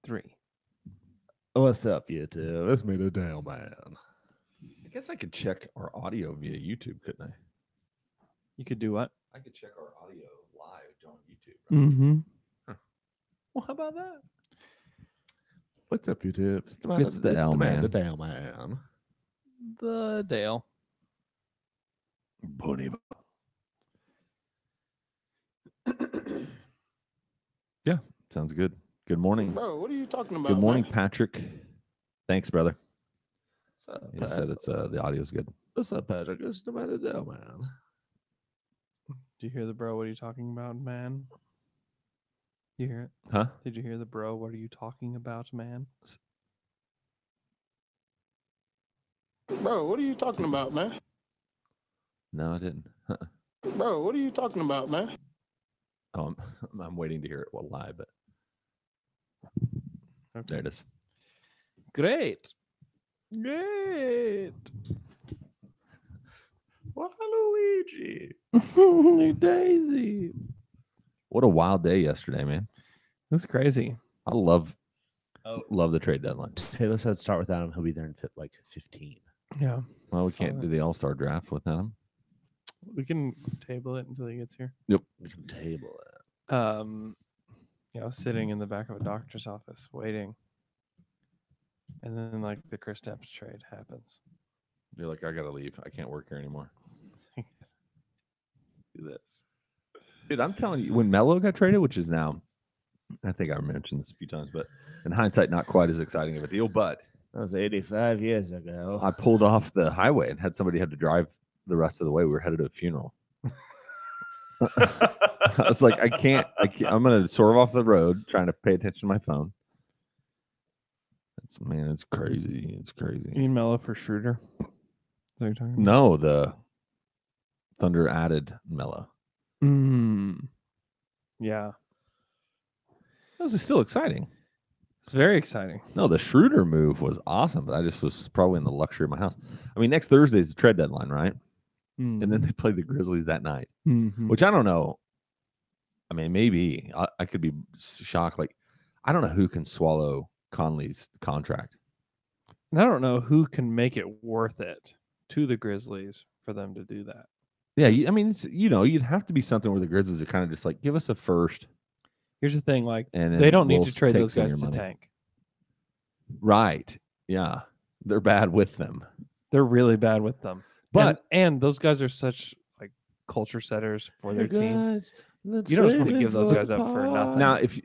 3. What's up, YouTube? It's me, the Dale Man. I guess I could check our audio via YouTube, couldn't I? You could do what? I could check our audio live on YouTube. Right? Mm-hmm. Huh. Well, how about that? What's up, YouTube? It's the Dale Man. The Dale Man. The Dale. Yeah, sounds good. Good morning. Bro, what are you talking about? Good morning, man? Patrick. Thanks, brother. What's up, He said it's the audio's good. What's up, Patrick? It's the man, the Dale Man. Do you hear the bro? What are you talking about, man? You hear it? Huh? Did you hear the bro? What are you talking about, man? Bro, what are you talking about, man? No, I didn't. Bro, what are you talking about, man? Oh, I'm waiting to hear it live, but there it is. Great. Great. Waluigi. Daisy. What a wild day yesterday, man. That's crazy. I love the trade deadline. Taylor said start with Adam. He'll be there in like 15. Yeah. Well, we Saw can't that. do the All-Star draft without him. We can table it until he gets here. We can table it. I was sitting in the back of a doctor's office waiting. And then like the Chris Stapps trade happens. You're like, I gotta leave. I can't work here anymore. Do this. Dude, I'm telling you, when Melo got traded, which is now, I think I mentioned this a few times, but in hindsight, not quite as exciting of a deal. But That was 85 years ago. I pulled off the highway and had somebody have to drive the rest of the way. We were headed to a funeral. It's like I can't. I'm gonna swerve off the road, trying to pay attention to my phone. It's crazy. It's You crazy. mean Mello for Schroeder? Is that what you're talking about? No, the Thunder added Melo. Yeah. That was still exciting. It's very exciting. No, the Schroeder move was awesome, but I just was probably in the luxury of my house. I mean, next Thursday is the trade deadline, right? And then they play the Grizzlies that night, which I don't know. I mean, maybe I could be shocked. Like, I don't know who can swallow Conley's contract. And I don't know who can make it worth it to the Grizzlies for them to do that. Yeah, I mean, it's, you'd have to be something where the Grizzlies are kind of just like, give us a first. Here's the thing, like And they don't need we'll to trade take those some of guys your to money. tank. Right. Yeah. They're bad with them. They're really bad with them. But and those guys are such like culture setters for their team. Guys, You don't just want to give those guys up for nothing. now, if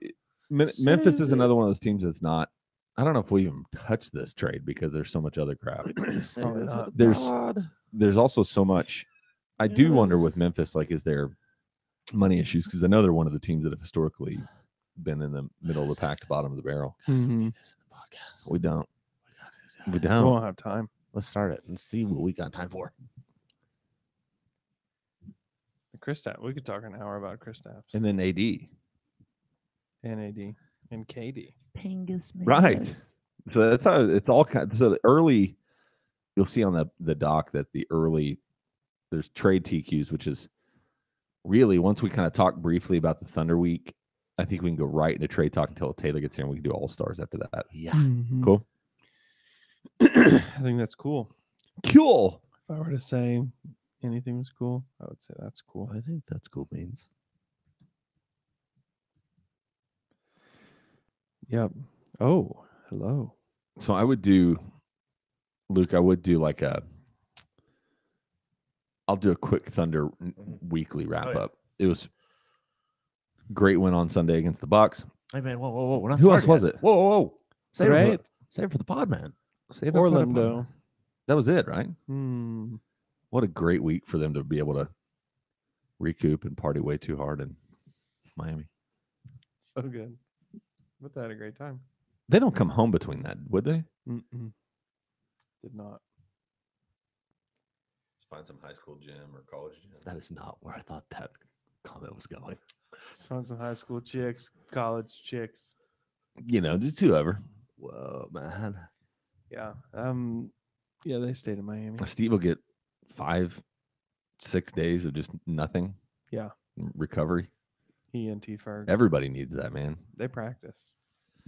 Memphis is another one of those teams that's not, I don't know if we even touch this trade because there's so much other crap. Probably not. There's also so much. I do wonder with Memphis, like, is there money issues? Because I know they're one of the teams that have historically been in the middle of the pack to bottom of the barrel. Mhm. We don't. We We don't. won't have time. Let's start it and see what we got time for. The Kristaps. We could talk an hour about Kristaps And then AD. and AD and KD. Right. So that's how it's all kind. So the early, you'll see on the doc that the early, there's trade TQs, which is really once we kind of talk briefly about the Thunder week, I think we can go right into trade talk until Taylor gets here, and we can do all stars after that. Yeah. Cool. I think that's cool. Cool. If I were to say anything was cool, I would say that's cool. I think that's cool beans. Yep. Oh, hello. So I would do, Luke. I would do like I'll do a quick Thunder weekly wrap up. It was great win on Sunday against the Bucks. Hey man, whoa! We're not Who else started was yet. it? Whoa! Save Right? it. Save it for the pod, man. Save it for the Orlando. pod. That was it, right? Hmm. What a great week for them to be able to recoup and party way too hard in Miami. So good. But they had a great time. They don't come home between that, would they? Mm-mm. Did not. Just find some high school gym or college gym. That is not where I thought that comment was going. Found some high school chicks, college chicks. Just whoever. Whoa, man. Yeah. Yeah, they stayed in Miami. Steve will get 5-6 days of just nothing. Yeah. Recovery. He and T Ferg. Everybody needs that, man. They practice.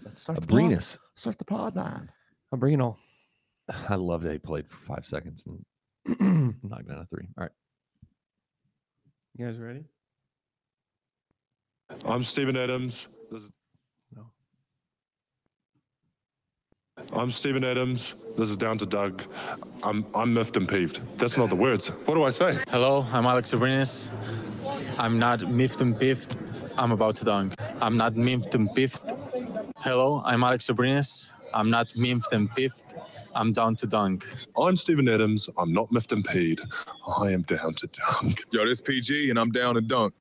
Let's start Abrinus. Start the pod, man. Abrinal. I love that he played for 5 seconds and knocked down a 3. All right. You guys ready? I'm Stephen Adams. No. I'm Stephen Adams. This is Down to Doug. I'm miffed and peeved. That's not the words. What do I say? Hello, I'm Alex Abrinas. I'm not miffed and piffed. I'm about to dunk. I'm not miffed and piffed. Hello, I'm Alex Abrinas. I'm not miffed and piffed. I'm down to dunk. I'm Stephen Adams. I'm not miffed and peeved. I am down to dunk. Yo, this PG and I'm down to dunk.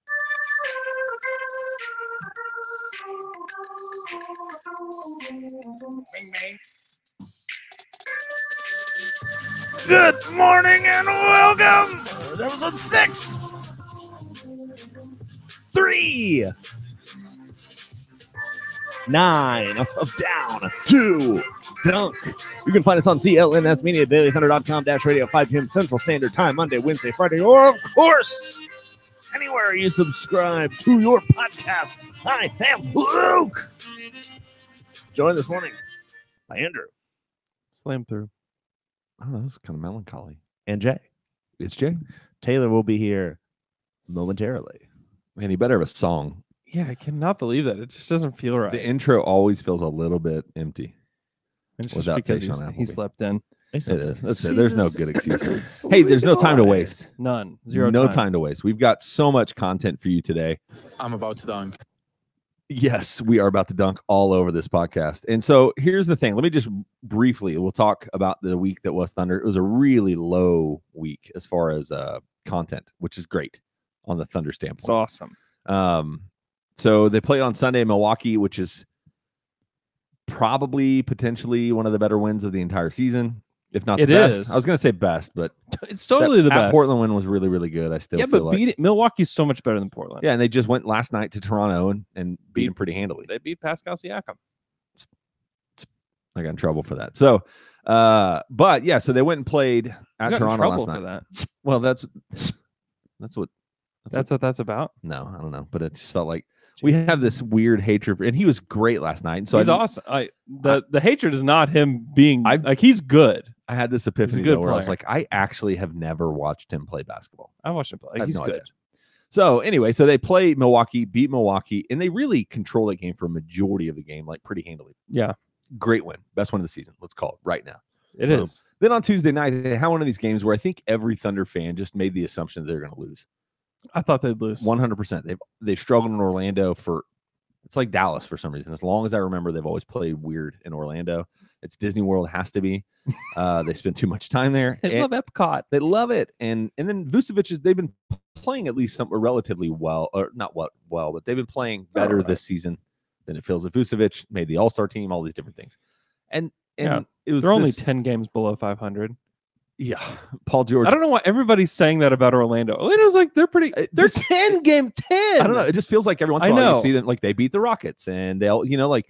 Good morning and welcome to episode 6. 3. 9 of Down to Dunk. You can find us on CLNS Media, DailyThunder.com-radio, 5 p.m. Central Standard Time, Monday, Wednesday, Friday, or, of course, anywhere you subscribe to your podcasts. I am Luke. Joined this morning by Andrew. Slam through. Oh, that's kind of melancholy. And Jay. It's Jay. Taylor will be here momentarily. Man, you better have a song. Yeah, I cannot believe that. It just doesn't feel right. The intro always feels a little bit empty. It's just without because taste on he Applebee. slept in. It is. That's it. There's no good excuse. Hey, there's no time to waste. None. Zero No time to waste. We've got so much content for you today. I'm about to dunk. Yes, we are about to dunk all over this podcast. And so here's the thing. Let me just briefly, we'll talk about the week that was Thunder. It was a really low week as far as content, which is great on the Thunder standpoint. It's awesome. So they played on Sunday in Milwaukee, which is probably potentially one of the better wins of the entire season, if not the It best. is. I was going to say best, but It's totally the that best. Portland win was really, really good. I still Yeah, feel but like. Milwaukee's so much better than Portland. Yeah, and they just went last night to Toronto and beat them pretty handily. They beat Pascal Siakam. I got in trouble for that. So, but yeah, so they went and played at You got in Toronto trouble last for night. that. Well, that's what. That's what that's about. No, I don't know, but it just felt like we have this weird hatred, and he was great last night. And so He's awesome. The hatred is not him being like he's good. I had this epiphany good though, where I was player. like, I actually have never watched him play basketball. I watched him play. I have He's no good. idea. So anyway, so they play Milwaukee, beat Milwaukee, and they really control that game for a majority of the game, like pretty handily. Yeah, Great win, best win of the season. Let's call it right now. it is. Then on Tuesday night, they had one of these games where I think every Thunder fan just made the assumption that they're going to lose. I thought they'd lose. 100%. They've struggled in Orlando for. It's like Dallas for some reason. As long as I remember, they've always played weird in Orlando. It's Disney World, has to be. They spend too much time there. They love Epcot. They love it. And then Vucevic they've been playing at least relatively well, or not well, but they've been playing better this season than it feels. Like Vucevic made the All-Star team, all these different things. And Yeah. it was They're only this- 10 games below 500. Yeah. Paul George. I don't know why everybody's saying that about Orlando. Orlando's like they're pretty. They're 10 game 10. I don't know. It just feels like every once in a I while you know. see them like they beat the Rockets and they'll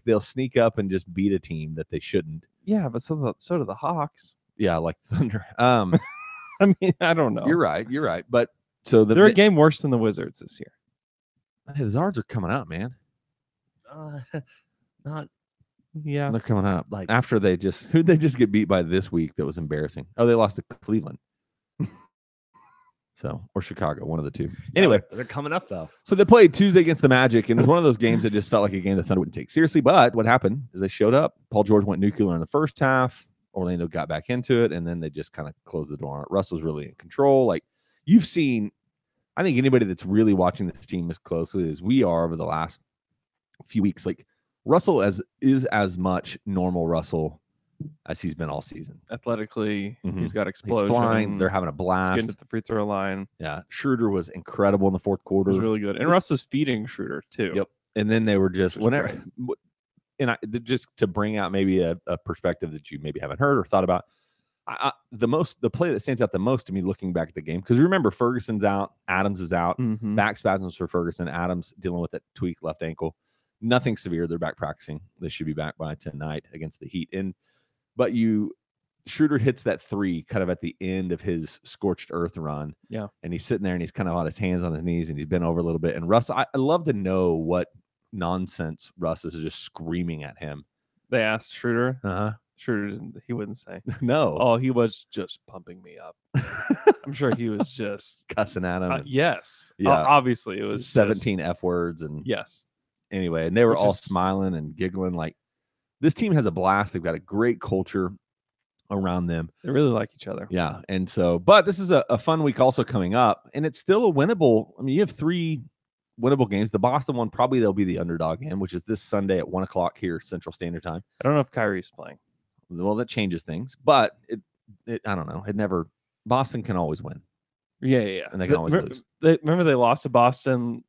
they'll sneak up and just beat a team that they shouldn't. Yeah, but so do the Hawks. Yeah, like Thunder. I mean, I don't know. You're right. But so They're a game worse than the Wizards this year. Hey, the Zards are coming up, man. Not Yeah. They're coming up. Like- After who'd they just get beat by this week that was embarrassing? Oh, they lost to Cleveland. Or Chicago, one of the two. Anyway, they're coming up though. so they played Tuesday against the Magic, and it was one of those games that just felt like a game the Thunder wouldn't take seriously. But what happened is they showed up. Paul George went nuclear in the first half. Orlando got back into it, and then they just kind of closed the door on it. Russ was really in control. Like you've seen, I think anybody that's really watching this team as closely as we are over the last few weeks, like Russell is as much normal Russell as he's been all season. Athletically, Mhm. he's got He's explosion. flying. They're having a He's blast. getting to the free throw line. Yeah, Schroeder was incredible in the fourth It quarter. was really good. And Russ was feeding Schroeder too. Yep. And then they were just Which was whenever, and just to bring out maybe a perspective that you maybe haven't heard or thought about. The play that stands out the most to me looking back at the game, because remember Ferguson's out, Adams is out, Mhm. back spasms for Ferguson, Adams dealing with that tweak left ankle, nothing severe. They're back practicing. They should be back by tonight against the Heat. But Schroeder hits that three kind of at the end of his scorched earth run. Yeah. And he's sitting there and he's kind of on his hands on his knees and he's been over a little bit. And Russ, I love to know what nonsense Russ is just screaming at him. They asked Schroeder. Uh-huh. Schroeder, he wouldn't say. No. Oh, he was just pumping me up. I'm sure he was just cussing at him. Yes. Yeah. Obviously, it was 17 F words. And yes. Anyway, and they were Which all is- smiling and giggling. Like, this team has a blast. They've got a great culture around them. They really like each other. Yeah. And so, but this is a fun week also coming up, and it's still a winnable. I mean, you have 3 winnable games. The Boston one, probably they'll be the underdog in, which is this Sunday at 1:00 here, Central Standard Time. I don't know if Kyrie's playing. Well, that changes things, but it I don't know. It never, Boston can always win. Yeah. And they can always lose. Remember they lost to Boston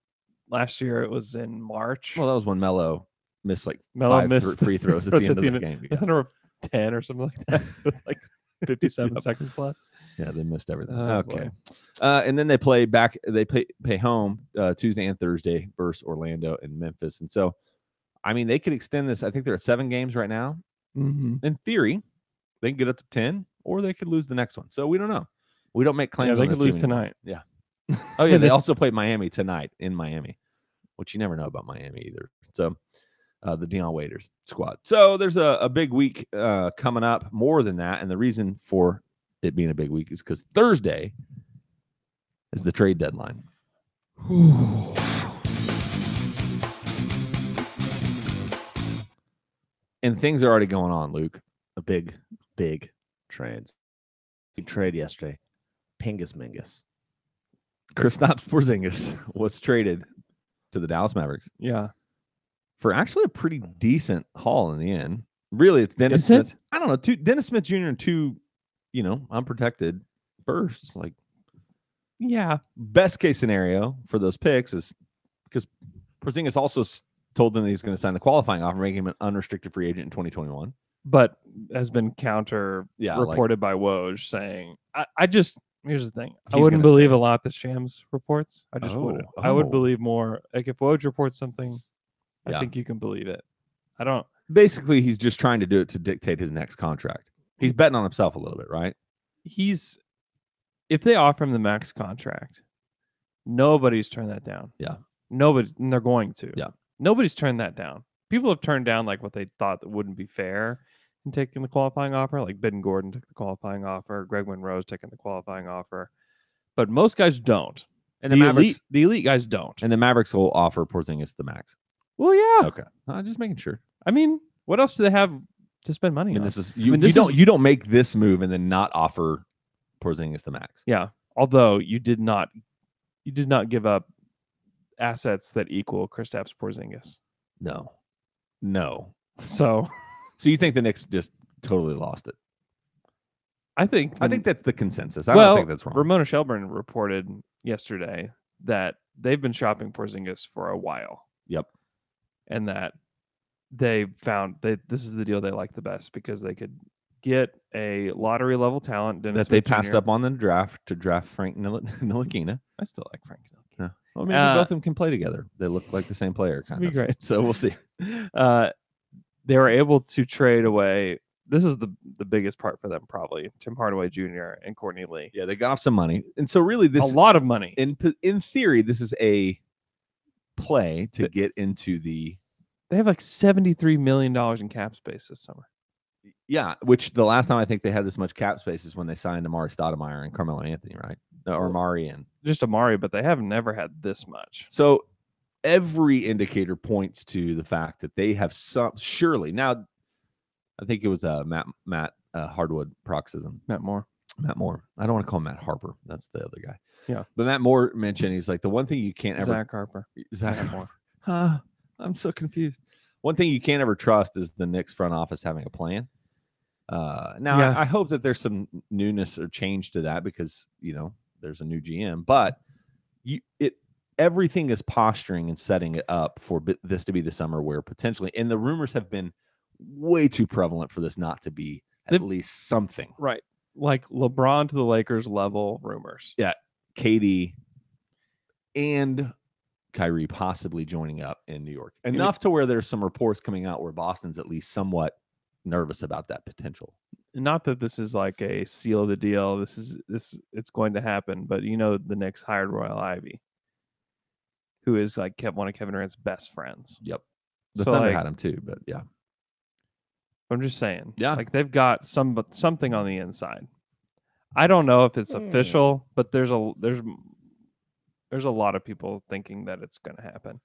last year? It was in March. Well, that was when Melo missed like Melo 5 missed free throws at the end of the game. I think there were 10 or something like that with like 57 Yep. seconds left. Yeah, they missed everything. Oh, Okay. And then they play back. They pay home Tuesday and Thursday versus Orlando and Memphis. And so, I mean, they could extend this. I think they're at 7 games right now. Mm-hmm. In theory, they can get up to 10, or they could lose the next one. So we don't know. We don't make claims. Yeah, they on could this lose team anymore. tonight. Yeah. Oh yeah, they also play Miami tonight in Miami, which you never know about Miami either. So the Dion Waiters squad. So there's a big week coming up. More than that, and the reason for it being a big week is because Thursday is the trade deadline. And things are already going on, Luke. A big trades. Big trade yesterday. Pingus Mingus. Kristaps Porzingis was traded to the Dallas Mavericks Yeah. for actually a pretty decent haul in the end. Really, it's Dennis Is Smith. it? I don't know, Dennis Smith Jr. and 2, unprotected firsts. Like, Yeah. best case scenario for those picks is because Porzingis also told them that he's going to sign the qualifying offer, making him an unrestricted free agent in 2021. But has been Yeah, reported by Woj saying, here's the thing. I He's wouldn't gonna believe stay. a lot that Shams reports. I just wouldn't. I Oh. would believe more. Like if Woj reports something, I Yeah. think you can believe it. I don't. Basically, he's just trying to do it to dictate his next contract. He's betting on himself a little bit, right? If they offer him the max contract, nobody's turned that down. Yeah. Nobody, and they're going to. Yeah. Nobody's turned that down. People have turned down like what they thought that wouldn't be fair in taking the qualifying offer. Like Ben Gordon took the qualifying offer, Greg Monroe's taking the qualifying offer, but most guys don't. And the elite guys don't. And the Mavericks will offer Porzingis the max. Well, yeah. Okay, just making sure. I mean, what else do they have to spend money I mean, on? this is I mean, this you don't make this move and then not offer Porzingis the max. Yeah. Although you did not give up assets that equal Kristaps Porzingis. No. So you think the Knicks just totally lost it? I think that's the consensus. I don't think that's wrong. Ramona Shelburne reported yesterday that they've been shopping Porzingis for a while. Yep. And that they found this is the deal they like the best because they could get a lottery level talent That Dennis they Smith passed Jr. up on the draft to draft Frank Ntilikina. I still like Frank Ntilikina. Yeah. Well, maybe both of them can play together. They look like the same player. That'd be great. So we'll see. They were able to trade away. This is the biggest part for them, probably Tim Hardaway Jr. and Courtney Lee. Yeah, they got off some money, and so really, this A lot of money. in theory, this is a play to get into the They have like $73 million in cap space this summer. yeah. Which the last time I think they had this much cap space is when they signed Amari Stoudemire and Carmelo Anthony, right? Or Amari and Just Amari, but they have never had this much. so every indicator points to the fact that they have some surely now. I think it was Matt Hardwood paroxysm. Matt Moore. I don't want to call him Matt Harper. That's the other guy. Yeah. But Matt Moore mentioned he's like the one thing you can't ever Zach Harper. Zach Moore. I'm so confused. One thing you can't ever trust is the Knicks front office having a plan. Now Yeah. I hope that there's some newness or change to that because there's a new GM, but everything is posturing and setting it up for this to be the summer where potentially, and the rumors have been way too prevalent for this not to be at least something. Right. Like LeBron to the Lakers level rumors. Yeah. KD and Kyrie possibly joining up in New York. Enough to where there's some reports coming out where Boston's at least somewhat nervous about that potential. not that this is like a seal of the deal. It's going to happen. But the Knicks hired Royal Ivy, who is like one of Kevin Durant's best friends. Yep. The So, Thunder like, had him too, but yeah. I'm just saying. Yeah. Like they've got something on the inside. I don't know if it's official, but there's a lot of people thinking that it's going to happen.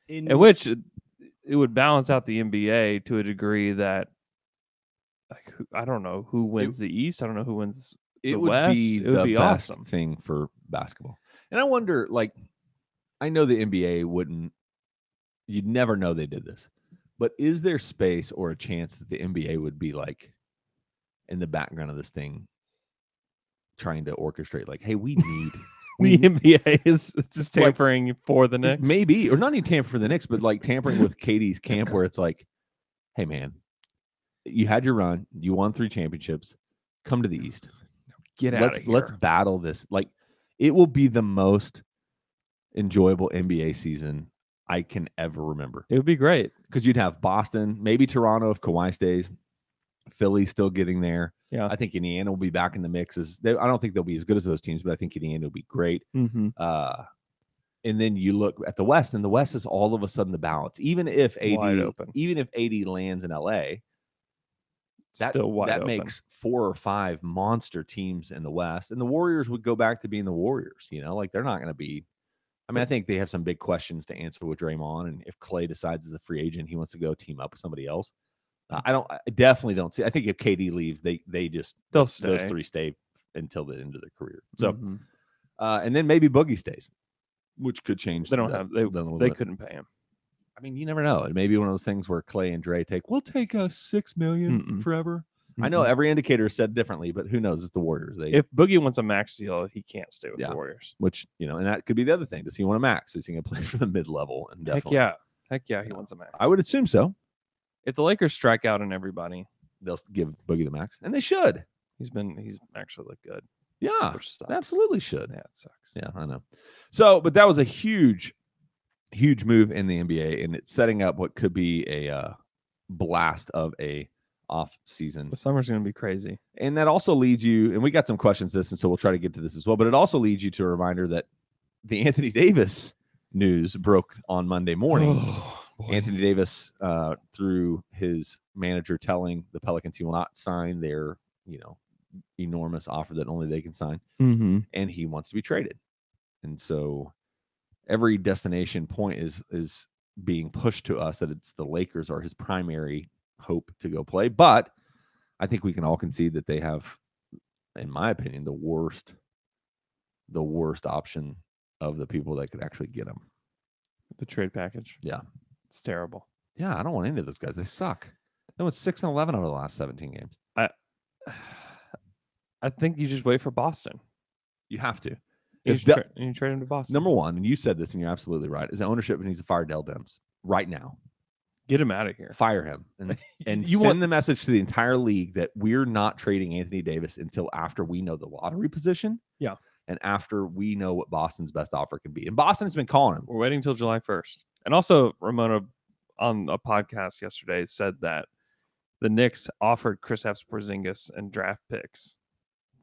In which it would balance out the NBA to a degree that, like, I don't know who wins the East. I don't know who wins the West. It would be best awesome thing for basketball. And I wonder, like, I know the NBA wouldn't. You'd never know they did this, but is there space or a chance that the NBA would be like in the background of this thing, trying to orchestrate, like, hey, we need. The NBA is just tampering for the Knicks, maybe, or not even tampering for the Knicks, but like tampering with KD's camp, where it's like, hey man, you had your run, you won 3 championships, come to the East, get out of here. Let's battle this. Like, it will be the most enjoyable NBA season I can ever remember. It would be great because you'd have Boston, maybe Toronto if Kawhi stays, Philly still getting there. Yeah, I think Indiana will be back in the mix. I don't think they'll be as good as those teams, but I think Indiana will be great. Mm-hmm. And then you look at the West, and the West is all of a sudden the balance. Even if AD lands in LA, that makes 4 or 5 monster teams in the West, and the Warriors would go back to being the Warriors. Like they're not going to be. I mean, I think they have some big questions to answer with Draymond, and if Clay decides as a free agent he wants to go team up with somebody else. I definitely don't see. I think if KD leaves, they'll stay. Those 3 stay until the end of their career. So, and then maybe Boogie stays, which could change. They couldn't pay him. I mean, you never know. It may be one of those things where Clay and Dre we'll take us $6 million forever. I know every indicator is said differently, but who knows? It's the Warriors. If Boogie wants a max deal, he can't stay with the Warriors. Which, and that could be the other thing. Does he want a max? Is he going to play for the mid-level? And Heck yeah, he wants a max. I would assume so. If the Lakers strike out on everybody, they'll give Boogie the max, and they should. He's actually looked good. Yeah, they absolutely should. Yeah, it sucks. Yeah, I know. So, but that was a huge move in the NBA, and it's setting up what could be a blast of a off season. The summer's going to be crazy, and that also leads you. And we got some questions to this, and so we'll try to get to this as well. But it also leads you to a reminder that the Anthony Davis news broke on Monday morning. Anthony Davis, through his manager, telling the Pelicans he will not sign their, enormous offer that only they can sign, and he wants to be traded. And so, every destination point is being pushed to us that it's the Lakers are his primary hope to go play. But I think we can all concede that they have, in my opinion, the worst option of the people that could actually get him. The trade package. Yeah. It's terrible. Yeah, I don't want any of those guys. They suck. They went 6-11 over the last 17 games. I think you just wait for Boston. You have to. You trade him to Boston. Number one, and you said this, and you're absolutely right, is that ownership needs to fire Dell Demps right now. Get him out of here. Fire him. And send the message to the entire league that we're not trading Anthony Davis until after we know the lottery position. Yeah. And after we know what Boston's best offer can be. And Boston's been calling him. We're waiting until July 1st. And also, Ramona on a podcast yesterday said that the Knicks offered Kristaps Porzingis and draft picks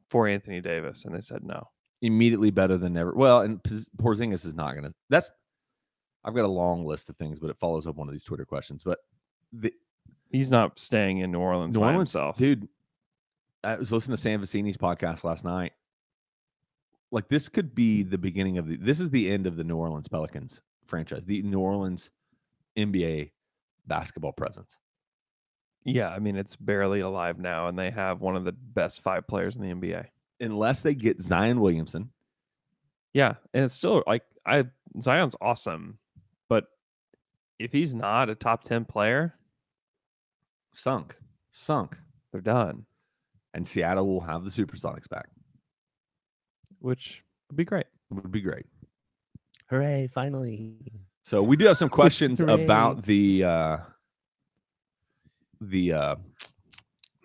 for Anthony Davis, and they said no. Immediately better than ever. Well, and Porzingis is not going to. I've got a long list of things, but it follows up one of these Twitter questions. But he's not staying in New Orleans by himself. Dude, I was listening to Sam Vecini's podcast last night. Like, this could be the beginning of this is the end of the New Orleans Pelicans franchise, the New Orleans NBA basketball presence. Yeah, I mean, it's barely alive now, and they have one of the best 5 players in the NBA. Unless they get Zion Williamson. Yeah, and it's still like Zion's awesome, but if he's not a top 10 player, sunk. They're done. And Seattle will have the Supersonics back. Which would be great. It would be great. Hooray, finally. So we do have some questions about the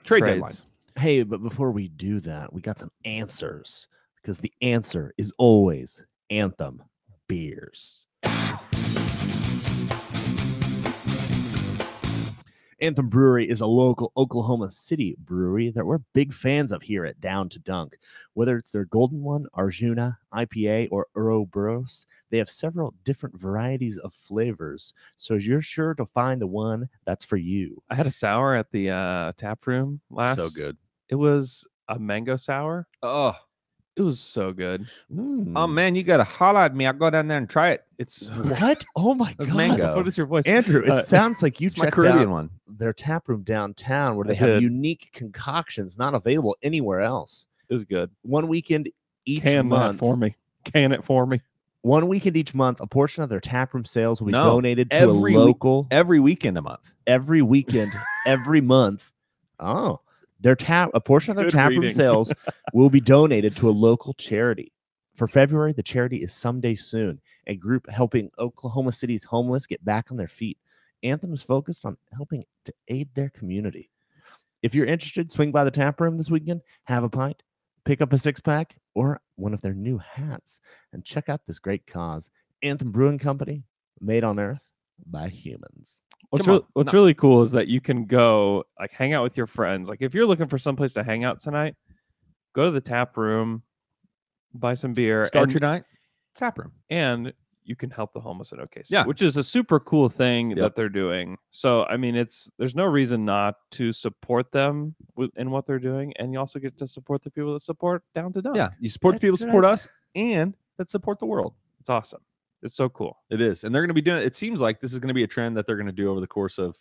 trade deadline. Hey, but before we do that, we got some answers, because the answer is always Anthem beers. Anthem Brewery is a local Oklahoma City brewery that we're big fans of here at Down to Dunk. Whether it's their Golden One, Arjuna, IPA, or Ouroboros, they have several different varieties of flavors, so you're sure to find the one that's for you. I had a sour at the tap room last. So good. It was a mango sour. Oh, It was so good. oh man, you got to holler at me. I'll go down there and try it. It's What? Oh my That's god! mango. What is your voice? Andrew, it sounds like you It's my checked Caribbean out one. their tap room downtown where I they have did. unique concoctions not available anywhere else. It was good. One weekend each Can month. that for me. Can it for me. One weekend each month, a portion of their taproom sales will be No, donated to every a week- local Every weekend a month. every weekend, every month. Oh, a portion of their Good taproom reading. sales will be donated to a local charity. For February, the charity is Someday Soon, a group helping Oklahoma City's homeless get back on their feet. Anthem is focused on helping to aid their community. If you're interested, swing by the taproom this weekend, have a pint, pick up a 6-pack or one of their new hats, and check out this great cause. Anthem Brewing Company, made on earth by humans. Come on. What's really cool is that you can go like hang out with your friends. Like if you're looking for someplace to hang out tonight, go to the tap room, buy some beer, Start and, your night. Tap room. and you can help the homeless at OKC, Yeah. which is a super cool thing Yep. that they're doing. So I mean, there's no reason not to support them in what they're doing, and you also get to support the people that support Down to Dunk. Yeah, you support the people that That's support right. us and that support the world. It's awesome. It's so cool. It is. And they're going to be doing it seems like this is going to be a trend that they're going to do over the course of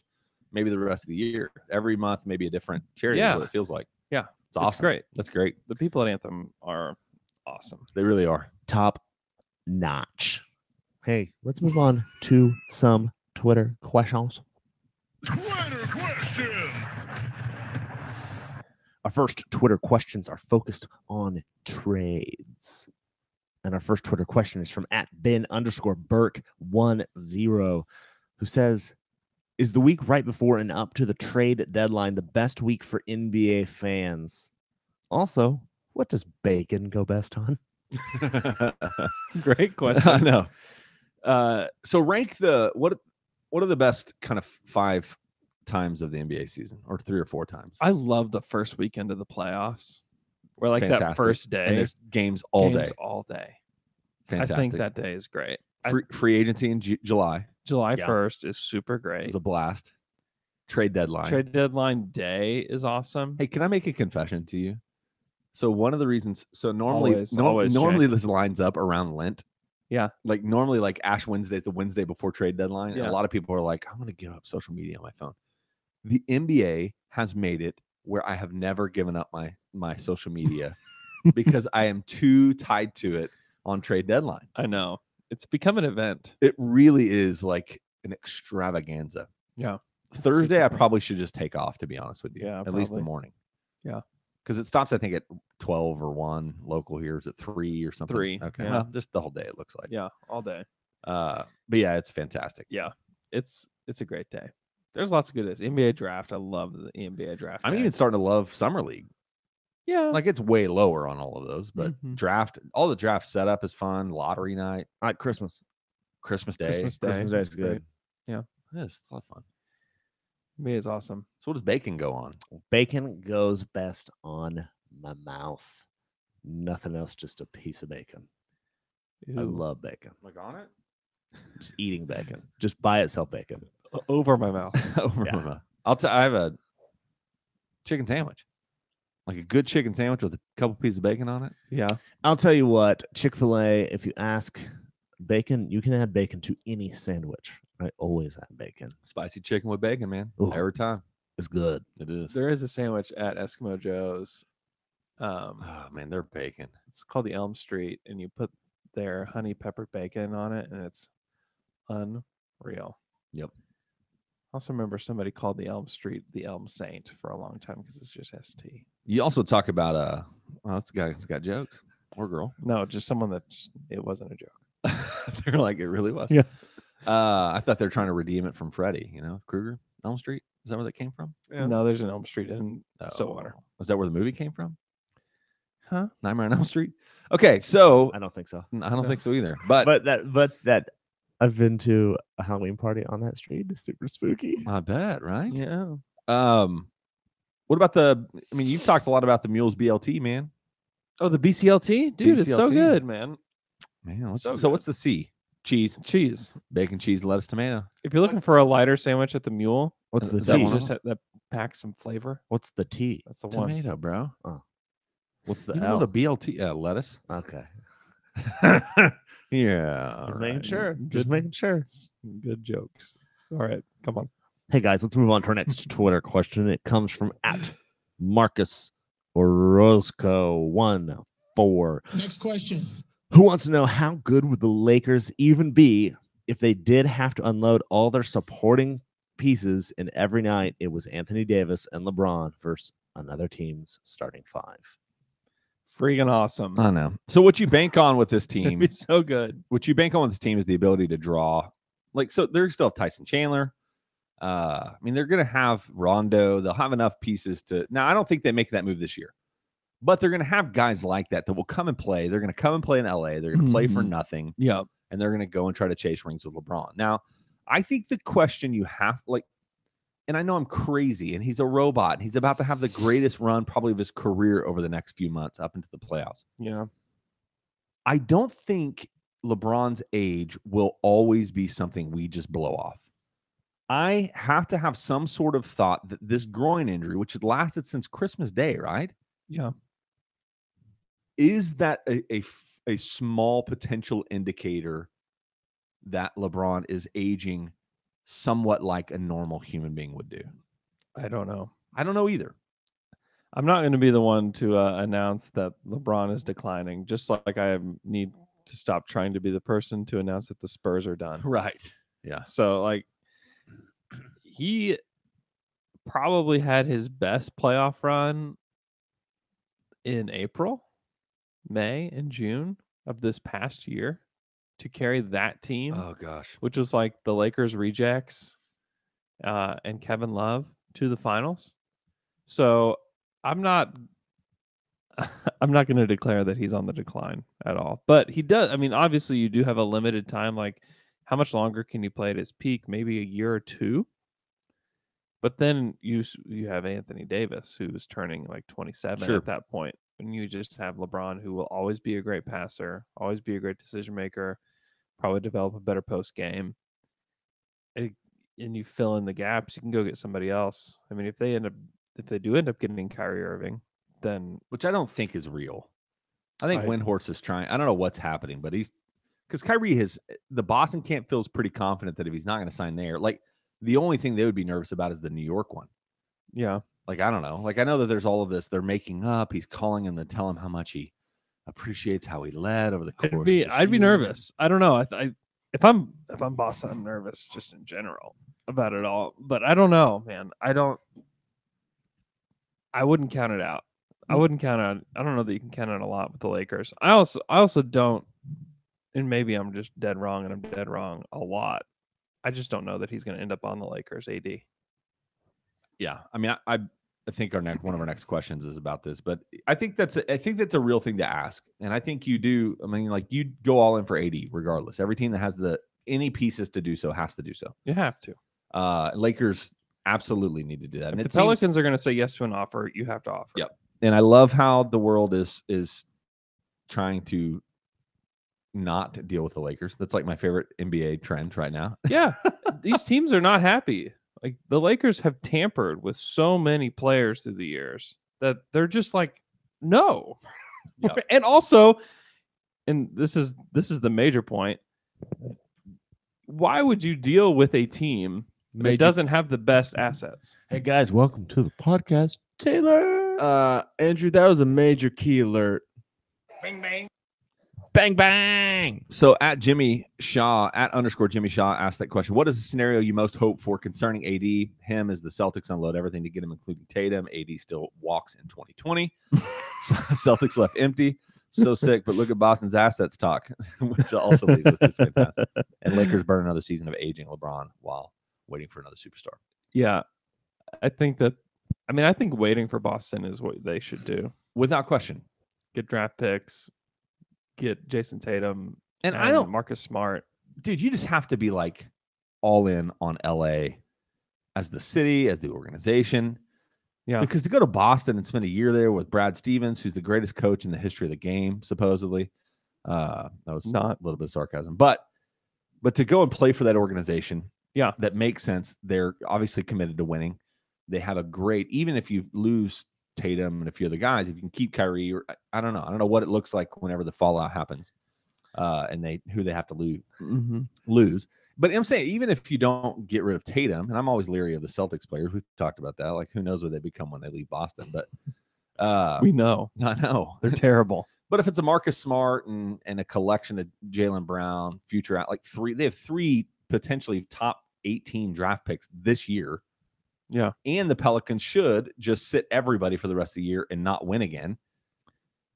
maybe the rest of the year. Every month, maybe a different charity is Yeah. what it feels like. Yeah. It's awesome. It's great. That's great. The people at Anthem are awesome. They really are. Top notch. Hey, let's move on to some Twitter questions. Twitter questions. Our first Twitter questions are focused on trades. And our first Twitter question is from @Ben_Burke10, who says, is the week right before and up to the trade deadline the best week for NBA fans? Also, what does bacon go best on? Great I question. know. So rank what are the best kind of 5 times of the NBA season, or 3 or 4 times? I love the first weekend of the playoffs. Where like that Fantastic. first day, And there's games all day. all day. Fantastic. I think that day is great. Free agency in July July Yeah. 1st is super is great. a blast. Trade deadline. Trade deadline day is awesome. Hey, can I make a confession to you? So one of the reasons, so normally, Always, always normally change. this lines up around Lent. Yeah. Like normally, like Ash Wednesday is the Wednesday before trade deadline. And Yeah. a lot of people are like, I'm going to give up social media on my phone. The NBA has made it where I have never given up my social media because I am too tied to it on trade deadline. I know. It's become an event. It really is like an extravaganza. Yeah. Thursday, super I fun. probably should just take off, to be honest with you. Yeah, at least the probably. morning. Yeah. Because it stops, I think, at 12 or 1 local here. Is it 3 or something? 3, Okay. yeah. Well, just the whole day, it looks like. Yeah, all day. But yeah, it's fantastic. Yeah. It's a great day. There's lots of good days. NBA draft. I love the NBA draft. I'm day. even starting to love Summer League. Yeah. Like it's way lower on all of those, but Mhm. draft, all the draft setup is fun. Lottery night, All right, Christmas. Christmas Day. Christmas Day. Christmas Day is It's great. good. It is. It's a lot of fun. NBA is awesome. So what does bacon go on? Bacon goes best on my mouth. Nothing else, just a piece of bacon. I Ew. love bacon. Like on it? Just eating bacon. Just by itself bacon. Over my mouth. Over Yeah. my mouth. I have a chicken sandwich. Like a good chicken sandwich with a couple pieces of bacon on it. Yeah. I'll tell you what, Chick-fil-A, if you ask bacon, you can add bacon to any sandwich. I always add bacon. Spicy chicken with bacon, man. Ooh. Every time. It's good. It is. There is a sandwich at Eskimo Joe's. Oh man, they're bacon. It's called the Elm Street, and you put their honey peppered bacon on it, and it's unreal. Yep. I also remember somebody called the Elm Street the Elm Saint for a long time because it's just ST. You also talk about well, that's a guy that's got jokes or girl. No, just someone that it wasn't a joke. They're like, it really was. Yeah. I thought they're trying to redeem it from Freddie, Krueger, Elm Street. Is that where that came from? No, there's an Elm Street in Stillwater. Oh. Is that where the movie came from? Huh? Nightmare on Elm Street? Okay, so I don't think so. I don't think so either. But But that I've been to a Halloween party on that street. It's super spooky. I bet, right? Yeah. What about the? I mean, you've talked a lot about the Mules BLT, man. Oh, the BCLT, dude, it's so BCLT. good, man. Man, So what's the C? Cheese, Cheese. bacon, cheese, lettuce, tomato. If you're looking for a lighter sandwich at the Mule, What's the Is that that T? one? just that packs some flavor. What's the T? That's the one. Tomato, bro. What's the You know L? the BLT lettuce. Okay. Yeah, all Just making right. sure. Good. Just making sure. Good jokes. All right, come on. Hey guys, let's move on to our next Twitter question. It comes from at Marcus Orozco14. Next question. Who wants to know how good would the Lakers even be if they did have to unload all their supporting pieces and every night it was Anthony Davis and LeBron versus another team's starting five? Freaking awesome. I know. So what you bank on with this It'd team? be so good. What you bank on with this team is the ability to draw. Like, so they're still have Tyson Chandler. I mean, they're going to have Rondo. They'll have enough pieces to. Now, I don't think they make that move this year, but they're going to have guys like that will come and play. They're going to come and play in LA. They're going to play for nothing. Yeah. And they're going to go and try to chase rings with LeBron. Now, I think the question you have, and I know I'm crazy, and he's a robot. And he's about to have the greatest run probably of his career over the next few months up into the playoffs. Yeah. I don't think LeBron's age will always be something we just blow off. I have to have some sort of thought that this groin injury, which had lasted since Christmas Day, right? Yeah. Is that a small potential indicator that LeBron is aging somewhat like a normal human being would do? I don't know. I don't know either. I'm not going to be the one to announce that LeBron is declining, just like I need to stop trying to be the person to announce that the Spurs are done. Right. Yeah. So, like, he probably had his best playoff run in April, May, and June of this past year to carry that team, Oh, gosh. which was like the Lakers rejects and Kevin Love to the finals. So I'm not going to declare that he's on the decline at all. But he does. I mean, obviously, you do have a limited time. Like, how much longer can you play at his peak? Maybe a year or two. But then you have Anthony Davis, who is turning like 27 Sure. at that point. And you just have LeBron, who will always be a great passer, always be a great decision maker, probably develop a better post game. And you fill in the gaps. You can go get somebody else. I mean, if they do end up getting Kyrie Irving, then Which I don't think is real. I think Windhorst is trying. I don't know what's happening, but because Kyrie the Boston camp feels pretty confident that if he's not going to sign there, like the only thing they would be nervous about is the New York one. yeah. Like, I don't know. Like, I know that there's all of this. They're making up. He's calling him to tell him how much he appreciates how he led over the course. I'd be nervous. I don't know. If I'm Boston, I'm nervous just in general about it all. But I don't know, man. I wouldn't count it out. I wouldn't count on. I don't know that you can count on a lot with the Lakers. I also don't, and maybe I'm just dead wrong, and I'm dead wrong a lot. I just don't know that he's going to end up on the Lakers. AD. Yeah, I mean, I think one of our next questions is about this, but I think that's a real thing to ask, and I think you do. I mean, like, you go all in for AD regardless. Every team that has any pieces to do so has to do so. You have to. Lakers absolutely need to do that. If And the Pelicans are going to say yes to an offer, you have to offer. Yep. And I love how the world is trying to not deal with the Lakers. That's like my favorite NBA trend right now. Yeah, these teams are not happy. Like, the Lakers have tampered with so many players through the years that they're just like, no. Yep. And also, and this is the major point, why would you deal with a team that doesn't have the best assets? Hey guys, welcome to the podcast. Taylor. Andrew, that was a major key alert. Bang, bang. Bang, bang. So at Jimmy Shaw, @ Jimmy Shaw asked that question. What is the scenario you most hope for concerning AD? Him as the Celtics unload everything to get him, including Tatum. AD still walks in 2020. Celtics left empty. So sick, but look at Boston's assets talk, which also leads, which is fantastic. And Lakers burn another season of aging LeBron while waiting for another superstar. Yeah, I think waiting for Boston is what they should do. Without question. Get draft picks, get Jason Tatum, and I don't Marcus Smart. dude, you just have to be like all in on LA as the city, as the organization. Yeah. Because to go to Boston and spend a year there with Brad Stevens, who's the greatest coach in the history of the game, supposedly. That was Not a little bit of sarcasm. But to go and play for that organization, Yeah. that makes sense. They're obviously committed to winning. They have a great, even if you lose Tatum and a few other guys, if you can keep Kyrie, or I don't know what it looks like whenever the fallout happens, and who they have to lose. But I'm saying, even if you don't get rid of Tatum, and I'm always leery of the Celtics players. We've talked about that. Like, who knows what they become when they leave Boston? But we know. I know They're terrible. But if it's a Marcus Smart and a collection of Jaylen Brown, future out, they have three potentially top 18 draft picks this year. Yeah. And the Pelicans should just sit everybody for the rest of the year and not win again.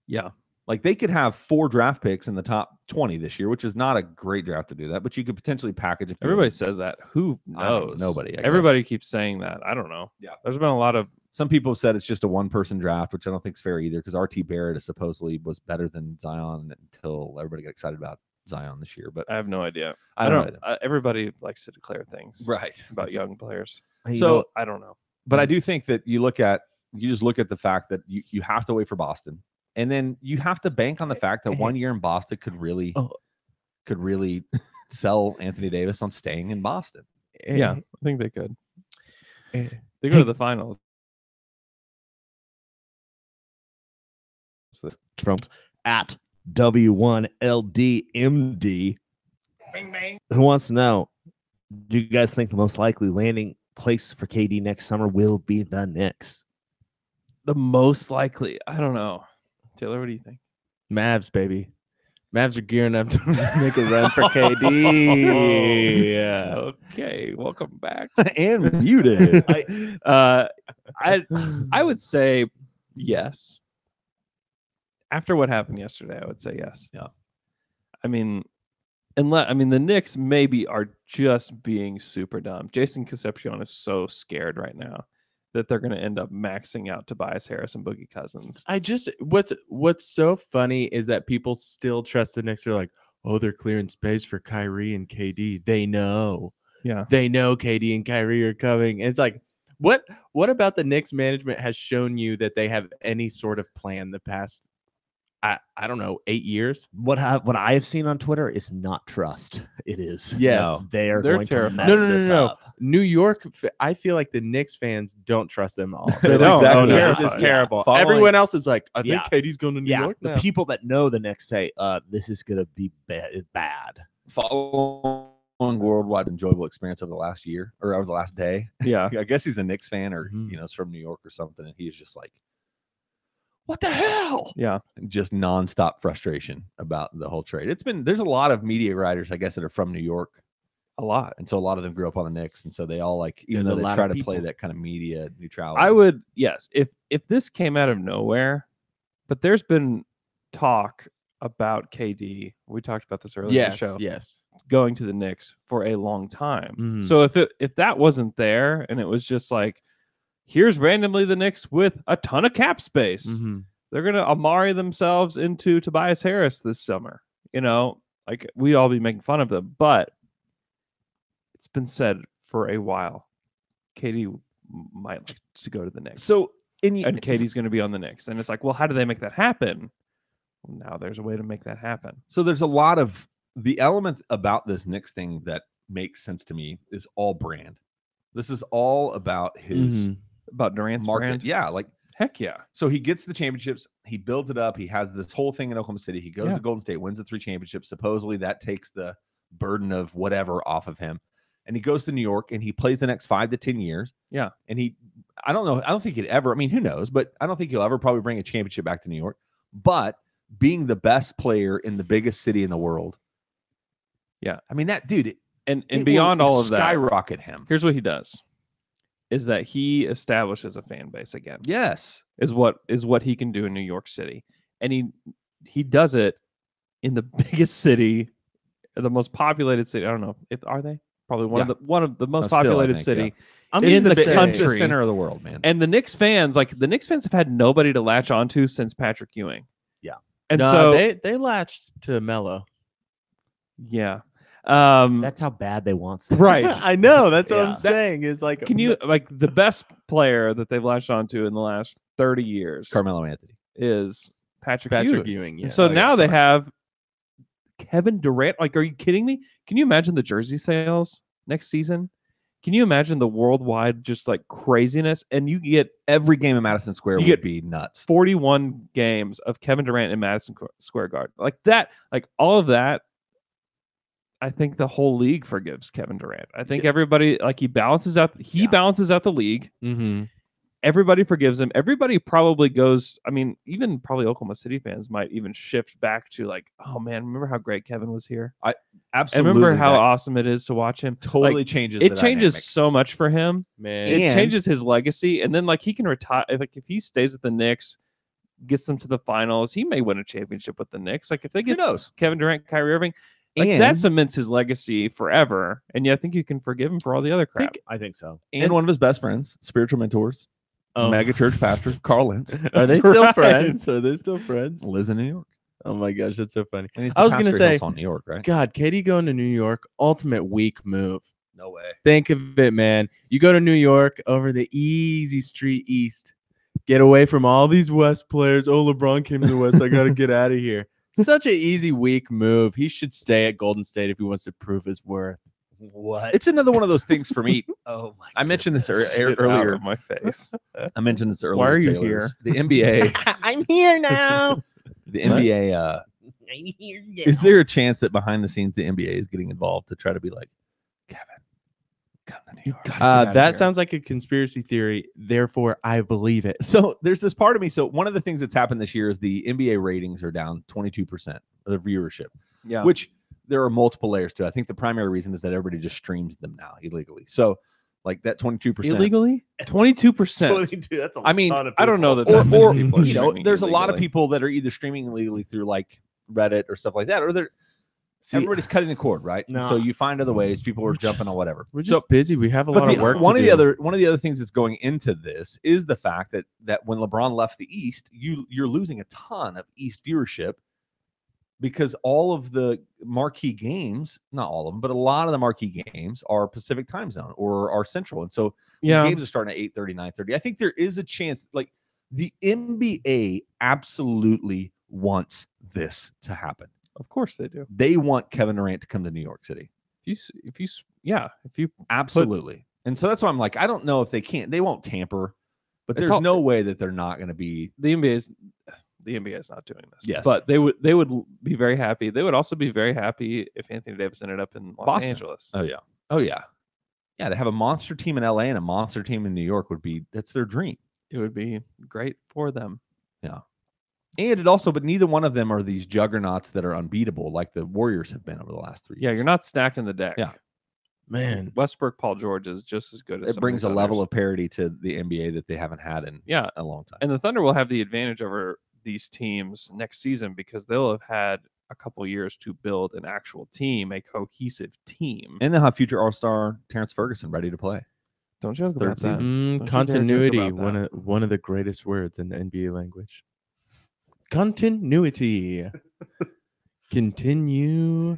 Yeah. Like, they could have 4 draft picks in the top 20 this year, which is not a great draft to do that, but you could potentially package. Everybody says that. Who knows? Nobody. I Everybody keeps saying that. I don't know. Yeah. There's been a lot of. Some people have said it's just a one-person draft, which I don't think is fair either, because RT Barrett supposedly was better than Zion until everybody got excited about Zion this year. But I have no idea. I don't know. Everybody likes to declare things Right. about young players. So I don't know. But I do think that you just look at the fact that you have to wait for Boston. And then you have to bank on the fact that 1 year in Boston could really sell Anthony Davis on staying in Boston. Yeah, I think they could. They go to the finals. From at W1LDMD, Bang, bang. who wants to know, do you guys think the most likely landing place for KD next summer will be the Knicks? The most likely. I don't know. Taylor, what do you think? Mavs, baby. Mavs are gearing up to make a run for KD. Yeah. Okay, welcome back. And you did. I would say yes. After what happened yesterday, I would say yes. Yeah. I mean, the Knicks maybe are just being super dumb. Jason Concepcion is so scared right now that they're going to end up maxing out Tobias Harris and Boogie Cousins. What's so funny is that people still trust the Knicks. They're like, oh, they're clearing space for Kyrie and KD. They know. Yeah. They know KD and Kyrie are coming. And it's like, what about the Knicks management has shown you that they have any sort of plan the past, I don't know, 8 years? What I have seen on Twitter is not trust. It is. Yes. No, they're They're going terrified. to mess this up. New York, I feel like the Knicks fans don't trust them all. They They're don't. like, Oh, oh, no. Harris is Yeah. terrible. Following- Everyone else is like, I think Yeah. KD's going to New York The now. people that know the Knicks say, this is going to be bad. Following worldwide enjoyable experience over the last year or over the last day. Yeah. I guess he's a Knicks fan or is from New York or something, and he's just like, what the hell? Yeah. Just nonstop frustration about the whole trade. There's a lot of media writers, I guess, that are from New York. A lot. And so a lot of them grew up on the Knicks. And so they all even There's though a they lot try of to play people. that kind of media neutrality. I would, yes. If this came out of nowhere, but there's been talk about KD. We talked about this earlier in the show. Yes. Going to the Knicks for a long time. Mhm. So if that wasn't there and it was just like, here's randomly the Knicks with a ton of cap space, Mhm. they're gonna Amari themselves into Tobias Harris this summer. Like we'd all be making fun of them, but it's been said for a while. KD might like to go to the Knicks. So and KD's going to be on the Knicks, and it's like, well, how do they make that happen? Well, now there's a way to make that happen. So there's a lot of the element about this Knicks thing that makes sense to me is all brand. This is all about his About Durant's market. brand. Yeah, like Heck yeah. so he gets the championships, he builds it up, he has this whole thing in Oklahoma City. He goes to Golden State, wins the 3 championships. Supposedly that takes the burden of whatever off of him. And he goes to New York and he plays the next 5 to 10 years. Yeah. And I don't know. I don't think he'd ever, I mean, who knows, but I don't think he'll ever probably bring a championship back to New York. But being the best player in the biggest city in the world. Yeah. I mean, that dude. And it beyond will all of that, skyrocket him. here's what he does. Is that he establishes a fan base again. Yes. Is what he can do in New York City. And he does it in the biggest city, the most populated city. I don't know. Are they? Probably one of the most Still, I populated think, city I'm in the just gonna say- It's the country. center of the world, man. And the Knicks fans have had nobody to latch onto since Patrick Ewing. Yeah. And No, so they latched to Melo. yeah. That's how bad they want. right. I know. That's what Yeah. I'm saying. Is like, Can you like the best player that they've latched onto in the last 30 years Carmelo Anthony. is Patrick Patrick Ewing. Ewing? Yeah. So Oh, yeah, now they sorry. have Kevin Durant. Like, are you kidding me? Can you imagine the jersey sales next season? Can you imagine the worldwide just like craziness? And you get Every game in Madison Square You would get be nuts. 41 games of Kevin Durant in Madison Square Garden. Like that, like all of that. I think the whole league forgives Kevin Durant. I think everybody like he balances out the league. Mm-hmm. Everybody forgives him. Everybody probably goes. I mean, even probably Oklahoma City fans might even shift back to like, oh man, remember how great Kevin was here? And Absolutely. remember how that awesome it is to watch him. totally Like, changes. it the changes dynamic. so much for him. Man. It And- changes his legacy, and then like he can retire. If he stays with the Knicks, gets them to the finals, he may win a championship with the Knicks. Like if they Who get knows? Kevin Durant, Kyrie Irving, like that And- cements his legacy forever. And yeah, I think you can forgive him for all the other crap. I think so. And one of his best friends, spiritual mentors, mega church pastor Carl Lentz, Are they That's still right. friends? Are they still friends? lives in New York. Oh my gosh, that's so funny. And he's I the was gonna pastor of say, Hillsong, New York, right? God, Katie going to New York, ultimate weak move. No way. Think of it, man. You go to New York over the easy street east. Get away from all these West players. Oh, LeBron came to the West. I got to get out of here. Such an easy, weak move. He should stay at Golden State if he wants to prove his worth. What? It's another one of those things for me. Oh my! I mentioned this Get out earlier. of my face. I mentioned this earlier. Why are you Taylor. here? The NBA. I'm here now. The NBA. I'm here now. Is there a chance that behind the scenes the NBA is getting involved to try to be like, Kevin, come to New York? That sounds like a conspiracy theory. Therefore, I believe it. So there's this part of me. So one of the things that's happened this year is the NBA ratings are down 22% of the viewership, Yeah. which there are multiple layers to it. I think the primary reason is that everybody just streams them now illegally. So like that 22%. illegally? 22%. 22, that's a I mean, ton of I don't know people. that or many people are you know, streaming there's a lot of illegally. people that are either streaming illegally through like Reddit or stuff like that, or they're everybody's cutting the cord, right? No. So you find other ways. People are jumping on whatever. We're just So busy. We have a but lot of work one to of do. the other things that's going into this is the fact that when LeBron left the East, you're losing a ton of East viewership because all of the marquee games, not all of them, but a lot of the marquee games are Pacific time zone or are Central, and so Yeah. games are starting at 8:30, 9:30. I think there is a chance, like the NBA absolutely wants this to happen. Of course they do. They want Kevin Durant to come to New York City. If you Absolutely. And so that's why I'm like, I don't know if they can't. They won't tamper, but It's there's all- no way that they're not going to be. the NBA is not doing this. Yes. But they would be very happy. They would also be very happy if Anthony Davis ended up in Los Boston. Angeles. Oh yeah. Yeah, to have a monster team in LA and a monster team in New York that's their dream. It would be great for them. And but neither one of them are these juggernauts that are unbeatable like the Warriors have been over the last 3 years. Yeah, you're not stacking the deck. Yeah. Man, Westbrook, Paul George is just as good as It brings a level of parity to the NBA that they haven't had in a long time. And the Thunder will have the advantage over these teams next season because they'll have had a couple years to build an actual team, a cohesive team. And they'll have future All-Star Terrence Ferguson ready to play. Don't joke third about that. season. Don't you dare joke continuity. about that. One of the greatest words in the NBA language. Continuity. Continue.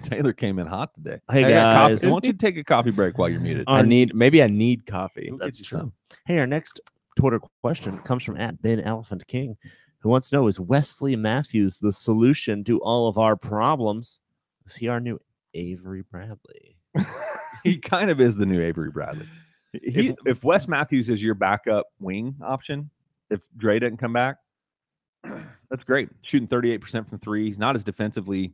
Taylor came in hot today. Hey, I got coffee. guys. Why don't you take a coffee break while you're muted? Our- I need coffee. Go get That's you true. some. Hey, our next Twitter question comes from @BenElephantKing, who wants to know: is Wesley Matthews the solution to all of our problems? Is he our new Avery Bradley? He kind of is the new Avery Bradley. If Wes Matthews is your backup wing option, if Dre doesn't come back, that's great. Shooting 38% from three. He's not as defensively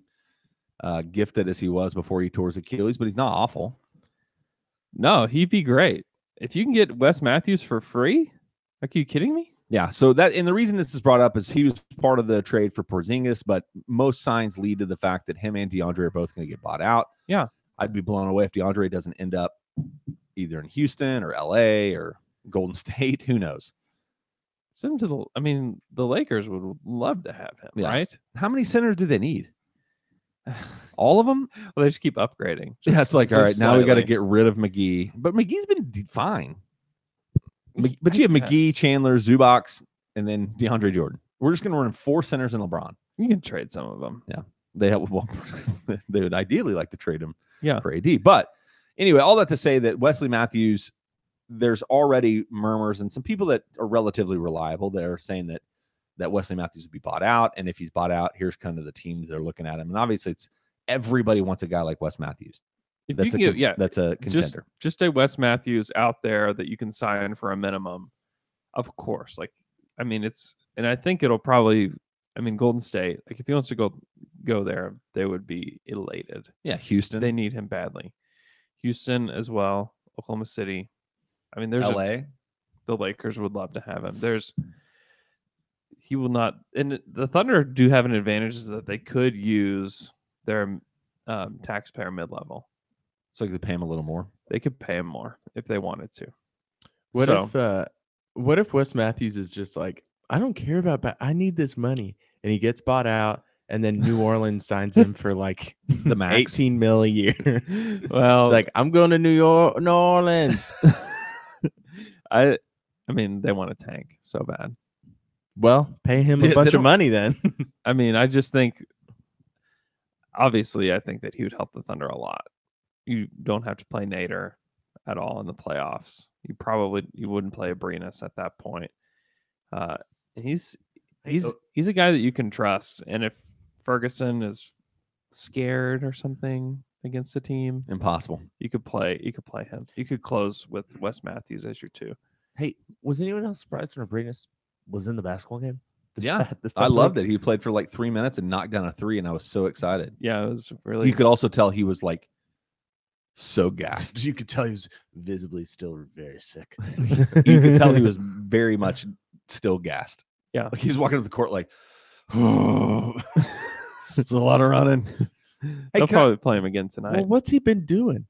gifted as he was before he tore his Achilles, but he's not awful. No, he'd be great. If you can get Wes Matthews for free, are you kidding me? Yeah. So and the reason this is brought up is he was part of the trade for Porzingis, but most signs lead to the fact that him and DeAndre are both going to get bought out. Yeah. I'd be blown away if DeAndre doesn't end up either in Houston or LA or Golden State. Who knows? Send him to the Lakers would love to have him, Yeah. right? How many centers do they need? All of them? Well, they just keep upgrading. Yeah, it's like, all right, just now we got to slightly. get rid of McGee. But McGee's been fine. But you have I McGee, guess. Chandler, Zubac, and then DeAndre Jordan. We're just going to run 4 centers in LeBron. You can trade some of them. Yeah. They have, well, they would ideally like to trade him Yeah. for AD. But anyway, all that to say that Wesley Matthews, there's already murmurs and some people that are relatively reliable that are saying that Wesley Matthews would be bought out. And if he's bought out, here's kind of the teams that are looking at him. And obviously, it's everybody wants a guy like Wes Matthews. If you can get, that's a contender. Just a Wes Matthews out there that you can sign for a minimum, of course. Like, I mean, and I think it'll probably, I mean, Golden State, like if he wants to go there, they would be elated. Yeah, Houston. They need him badly. Houston as well, Oklahoma City. I mean, there's LA. The Lakers would love to have him. He will not, and the Thunder do have an advantage is that they could use their taxpayer mid-level. So you could pay him a little more. They could pay him more if they wanted to. What if Wes Matthews is just like, I don't care about, I need this money, and he gets bought out, and then New Orleans signs him for like the max, 18 mil a year. Well, it's like, I'm going to New Orleans. I mean, they want to tank so bad. Well, pay him a bunch of money then. I mean, I just think, obviously, I think that he would help the Thunder a lot. You don't have to play Nader at all in the playoffs. You wouldn't play Abrinas at that point. He's a guy that you can trust. And if Ferguson is scared or something against a team, impossible. You could play him. You could close with Wes Matthews as your 2. Hey, was anyone else surprised when Abrinas was in the basketball game? I loved it. He played for like 3 minutes and knocked down a 3, and I was so excited. Yeah, it was really. You could also tell he was like so gassed. You could tell he was visibly still very sick. You could tell he was very much still gassed. Yeah, like he's walking up the court like, oh, there's a lot of running. They'll probably play him again tonight. Well, what's he been doing?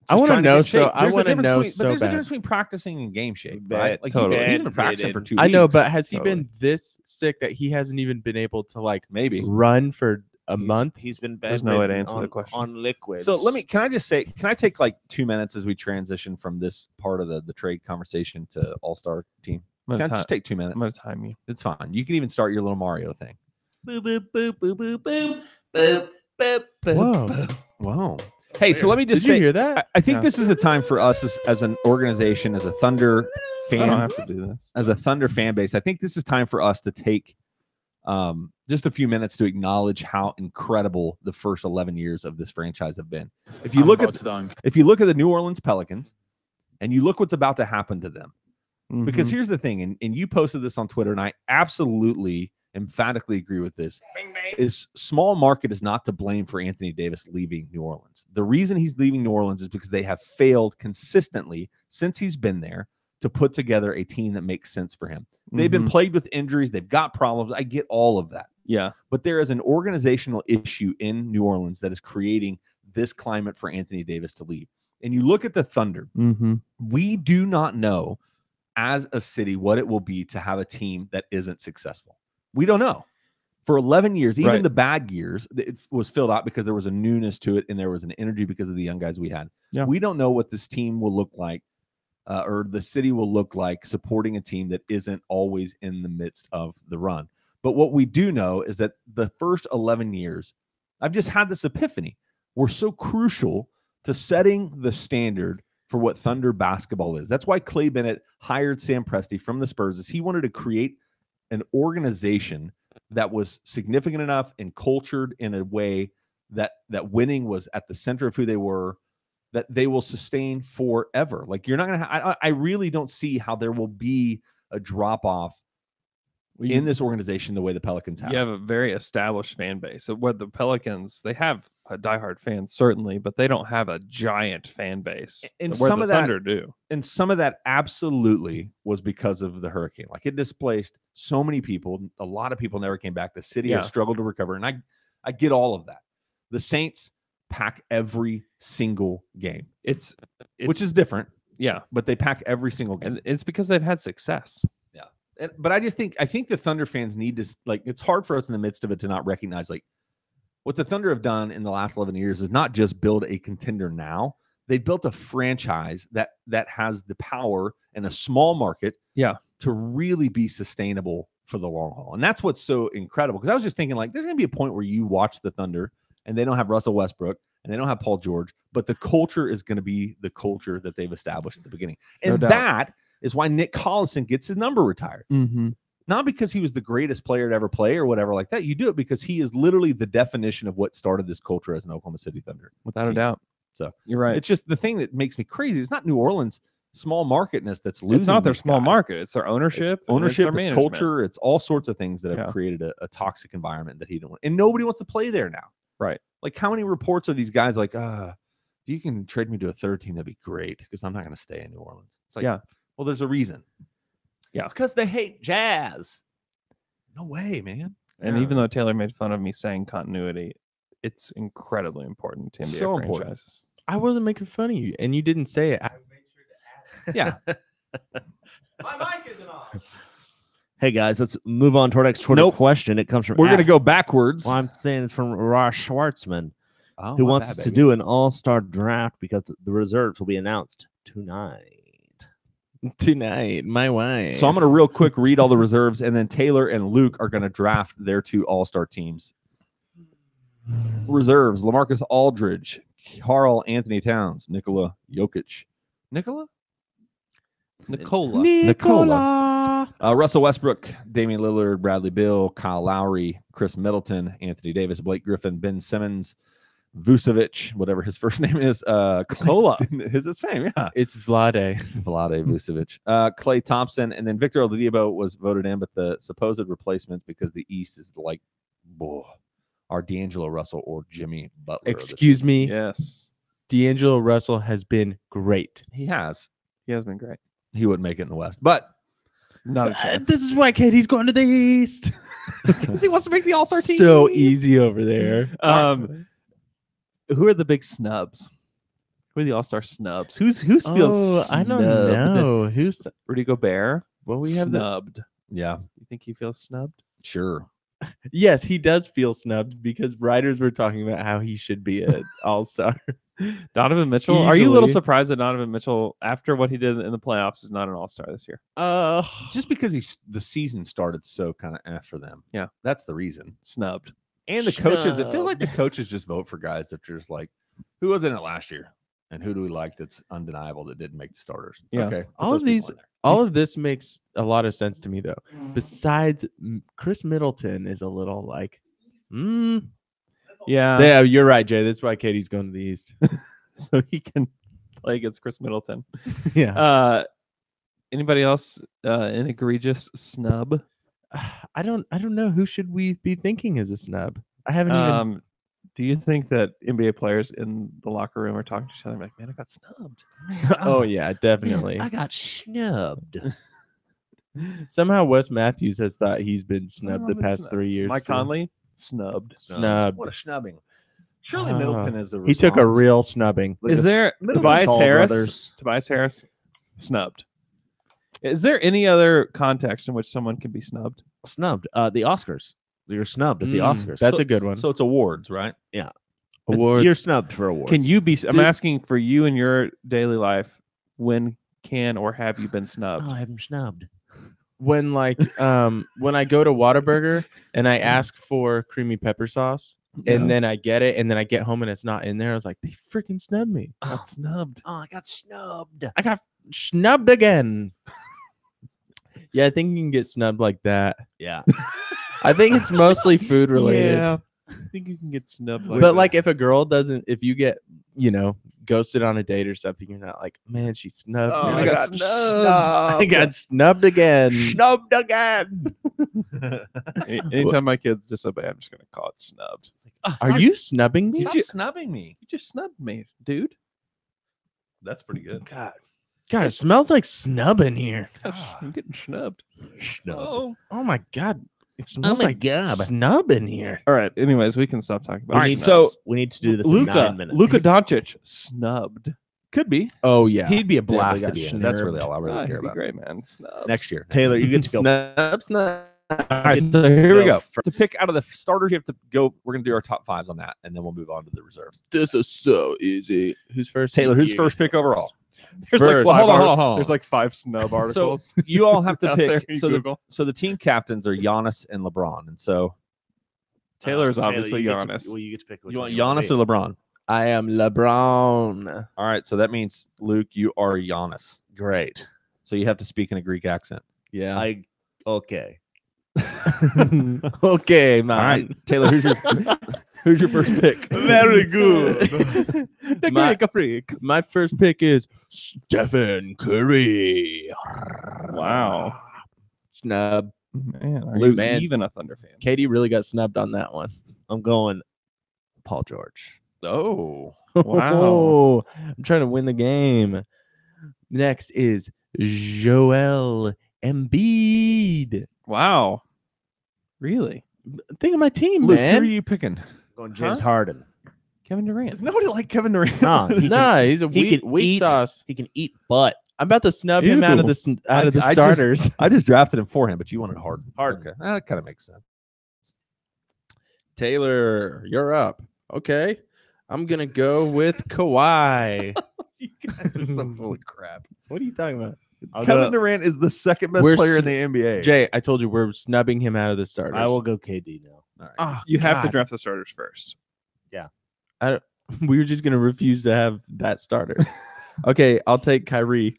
I want to know. So I want to know. So there's a bad. difference between practicing and game shape, right? Like totally. He's been practicing for 2 weeks. I know, but has he been this sick that he hasn't even been able to like maybe run for a month? He's been bad. There's no way to answer the question on liquids. So can I take like 2 minutes as we transition from this part of the trade conversation to All-Star team? Can I just take 2 minutes? I'm gonna time you. It's fine. You can even start your little Mario thing. Boop boop boop boop boop boop boop boop boop. Whoa. Hey, so let me just say, you hear that? I think this is a time for us as an organization, as a Thunder fan. I don't have to do this. As a Thunder fan base, I think this is time for us to take just a few minutes to acknowledge how incredible the first 11 years of this franchise have been. If you look at the New Orleans Pelicans and you look what's about to happen to them, because here's the thing, and you posted this on Twitter, and I absolutely emphatically agree with this, is small market is not to blame for Anthony Davis leaving New Orleans. The reason he's leaving New Orleans is because they have failed consistently since he's been there to put together a team that makes sense for him. They've been plagued with injuries. They've got problems. I get all of that. Yeah. But there is an organizational issue in New Orleans that is creating this climate for Anthony Davis to leave. And you look at the Thunder, we do not know as a city what it will be to have a team that isn't successful. We don't know. For 11 years, even the bad years, it was filled out because there was a newness to it and there was an energy because of the young guys we had. Yeah. We don't know what this team will look like or the city will look like supporting a team that isn't always in the midst of the run. But what we do know is that the first 11 years, I've just had this epiphany. We're so crucial to setting the standard for what Thunder basketball is. That's why Clay Bennett hired Sam Presti from the Spurs, is he wanted to create an organization that was significant enough and cultured in a way that winning was at the center of who they were, that they will sustain forever. Like you're not going to, I really don't see how there will be a drop off in this organization the way the Pelicans have. You have a very established fan base. So where the Pelicans, they have a diehard fans certainly, but they don't have a giant fan base. And where some the of that Thunder do. And some of that absolutely was because of the hurricane. Like it displaced so many people. A lot of people never came back. The city has struggled to recover. And I get all of that. The Saints pack every single game. It's which is different. Yeah. But they pack every single game. And it's because they've had success. Yeah. But I think the Thunder fans need to, like, it's hard for us in the midst of it to not recognize, like, what the Thunder have done in the last 11 years is not just build a contender now. They've built a franchise that has the power in a small market to really be sustainable for the long haul. And that's what's so incredible. Because I was just thinking, like, there's going to be a point where you watch the Thunder and they don't have Russell Westbrook and they don't have Paul George, but the culture is going to be the culture that they've established at the beginning. And that is why Nick Collison gets his number retired. Mm-hmm. Not because he was the greatest player to ever play or whatever like that. You do it because he is literally the definition of what started this culture as an Oklahoma City Thunder. Without a doubt. So you're right. It's just the thing that makes me crazy. It's not New Orleans small marketness that's losing. It's not their these small guys. market. It's their ownership. It's their management. culture. It's all sorts of things that have created a toxic environment that he didn't want. And nobody wants to play there now. Right. Like, how many reports are these guys like, if you can trade me to a third team, that'd be great because I'm not going to stay in New Orleans. It's like, well, there's a reason. Yeah. It's because they hate Jazz. No way, man. And even though Taylor made fun of me saying continuity, it's incredibly important to NBA So franchises. important. I wasn't making fun of you, and you didn't say it. I made sure to add it. Yeah. My mic isn't on. Hey guys, let's move on to our next Twitter question. It comes from We're going to go backwards. Well, I'm saying it's from Ross Schwartzman, Oh, who my wants bad, us to baby. do an all-star draft because the reserves will be announced tonight. Tonight, my wife. So I'm going to real quick read all the reserves, and then Taylor and Luke are going to draft their 2 all-star teams. Reserves: LaMarcus Aldridge, Karl Anthony Towns, Nikola Jokic. Nicola? Russell Westbrook, Damian Lillard, Bradley Beal, Kyle Lowry, Chris Middleton, Anthony Davis, Blake Griffin, Ben Simmons, Vucevic, whatever his first name is. Cola. Is the same, yeah. It's Vlade. Vlade Vucevic. Klay Thompson, and then Victor Oladipo was voted in, but the supposed replacements, because the East is like, are D'Angelo Russell or Jimmy Butler. Excuse me. Yes. D'Angelo Russell has been great. He has. He has been great. He wouldn't make it in the West, but Not a chance. This is why Katie's going to the East. because he wants to make the All-Star team. So easy over there. Who are the big snubs? Who are the All-Star snubs? Who feels snubbed? I don't know. Who's Rudy Gobert. well, we have the snubbed. Yeah, You think he feels snubbed? sure. yes, he does feel snubbed because writers were talking about how he should be an all-star. Donovan Mitchell. Are you a little Easily. surprised that Donovan Mitchell, after what he did in the playoffs, is not an All-Star this year? Just because the season started so kind of for them. Yeah. That's the reason. Snubbed. And the coaches, it feels like the coaches just vote for guys that are just like, who was in it last year? And who do we like that's undeniable that didn't make the starters? Yeah. Okay. put All those of people these, in there. all of this makes a lot of sense to me, though. Besides, Chris Middleton is a little like, yeah, you're right, Jay. That's why Katie's going to the East. So he can play against Chris Middleton. Yeah. Anybody else an egregious snub? I don't know. Who should we be thinking is a snub? I haven't even. Do you think that NBA players in the locker room are talking to each other like, man, I got snubbed? Oh yeah, definitely. I got snubbed. Somehow Wes Matthews has thought he's been snubbed the past 3 years. Mike too. Conley, snubbed. Snubbed. What a snubbing. Surely Middleton is a He took a response. real snubbing. Is there Middleton's Tobias Saul Harris? brothers. Tobias Harris, snubbed. Is there any other context in which someone can be snubbed? Snubbed. The Oscars. You're snubbed at the Oscars. That's a good one. So it's awards, right? Awards. You're snubbed for awards. Can you be? I'm Dude. asking for you in your daily life. When can or have you been snubbed? Oh, I'm snubbed. when when I go to Whataburger and I ask for creamy pepper sauce and then I get it and then I get home and it's not in there, I was like, they freaking snubbed me. Got snubbed. Oh, I got snubbed. I got snubbed again. Yeah, I think you can get snubbed like that. Yeah. I think it's mostly food related. Yeah, I think you can get snubbed. Like But that. like if a girl doesn't, if you get, ghosted on a date or something, you're not like, man, she snubbed Oh, me. I got snubbed. I got snubbed again. Snubbed again. anytime my kids disobey, I'm just gonna call it snubbed. Are you snubbing me? Stop snubbing me. You just snubbed me, dude. That's pretty good. God, God, it smells like snub in here. I'm getting snubbed. Oh. Oh my god. It smells my like God. snub in here. All right. Anyways, we can stop talking about. All right, snubs. so We need to do this in 9 Luka minutes. Doncic snubbed. Could be. Oh yeah. He'd be a Definitely blast got to be in. That's really schnubbed. all I really Ah, care he'd be about. great, man. Snubbed. Next year. Taylor, you get to go. Snub. All right, so here we go. To pick out of the starters, you have to go. We're going to do our top fives on that, and then we'll move on to the reserves. This is so easy. Who's first? Taylor, who's first pick overall? There's First- like five hold on. There's like 5 snub articles. You all have to out there pick. in So Google. the team captains are Giannis and LeBron, and so Taylor's Taylor, obviously you get to- Giannis. well, you get to pick which you one want you wanna Giannis be. or LeBron? I am LeBron. All right, so that means Luke, you are Giannis. Great. So you have to speak in a Greek accent. Yeah. Okay. Okay, man. All right, Taylor, who's your first pick? Very good. The My- Greek freak. My first pick is Stephen Curry. Wow. Snub. Man, are Luke, you man. even a Thunder fan? Katie really got snubbed on that one. I'm going Paul George. Oh, wow. Oh, I'm trying to win the game. Next is Joel Embiid. Wow. Really? Think of my team, Luke, who are man. you picking? I'm going James Huh? Harden. Kevin Durant. Does nobody like Kevin Durant? Nah, he Nah, he's a he wheat, can wheat eat. sauce. He can eat butt. I'm about to snub him out of Ew. the I just- starters. I just drafted him for him, but you wanted Harden. Harden. Okay, that kind of makes sense. Taylor, you're up. Okay. I'm gonna go with Kawhi. You guys are so full of crap. What are you talking about? I'll Kevin go, Durant is the second best We're player in s- the NBA. Jay, I told you we're snubbing him out of the starters. I will go KD now. All right. Oh, You have to God. draft the starters first. We were just gonna refuse to have that starter. Okay, I'll take Kyrie.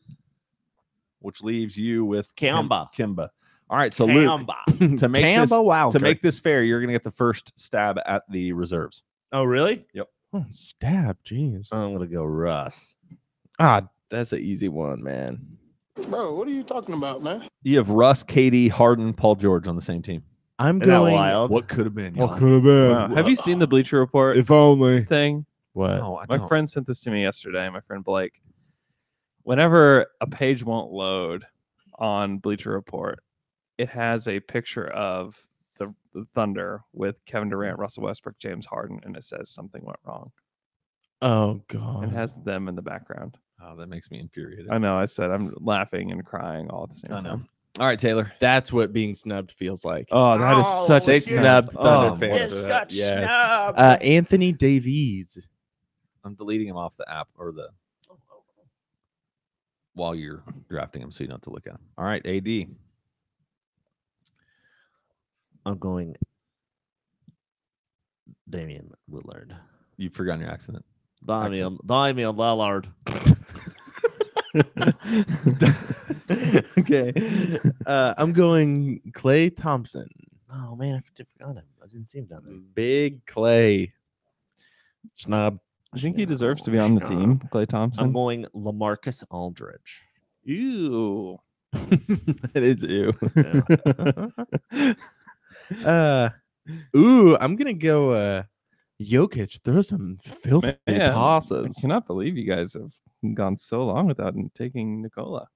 Which leaves you with Kemba. Kimba. All right, so Luke, Kemba. to make this Kemba to make this fair, you're gonna get the first stab at the reserves. Oh, really? oh, stab, jeez. I'm gonna go Russ. That's an easy one, man. Bro, what are you talking about, man? You have Russ, KD, Harden, Paul George on the same team. I'm Isn't that going. wild? What could have been? Jan? have been? Wow. Have you seen the Bleacher Report If only. thing? What? No, I My don't. friend sent this to me yesterday. My friend Blake. Whenever a page won't load on Bleacher Report, it has a picture of the Thunder with Kevin Durant, Russell Westbrook, James Harden, and it says something went wrong. Oh God. It has them in the background. Oh, that makes me infuriated. I know. I said I'm laughing and crying all at the same I know. time. All right, Taylor. That's what being snubbed feels like. Oh, that is Oh, such they a snubbed Thunder Oh, fans. Just for got that. Yes. snubbed. Anthony Davies. I'm deleting him off the app or the while you're drafting him, so you don't have to look at him. All right, AD. I'm going Damian Lillard. You've forgotten your accident. Damian Lillard. Okay. I'm going Clay Thompson. Oh man, I forgot him. I didn't see him down there. Big Clay. Snub. I think he deserves to be on the team, Klay Thompson. I'm going LaMarcus Aldridge. Ew. That is ew. Yeah. I'm gonna go Jokic. Throw some filthy Man, I passes. cannot believe you guys have gone so long without taking Nikola.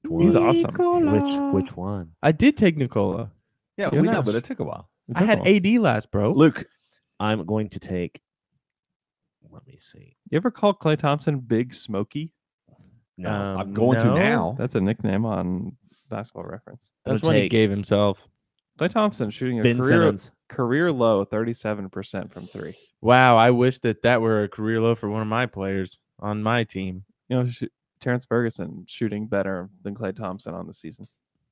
He's awesome. Which one? I did take Nikola. Yeah, Good we know, enough. but it took a while. I had AD last, bro. Luke, I'm going to take. Let me see. You ever call Klay Thompson Big Smokey? No, I'm going no. to now. That's a nickname on Basketball Reference. That's gonna what he take gave himself. Klay Thompson shooting a Ben Simmons. career low 37% from three. Wow, I wish that were a career low for one of my players on my team. You know, Terrence Ferguson shooting better than Klay Thompson on the season.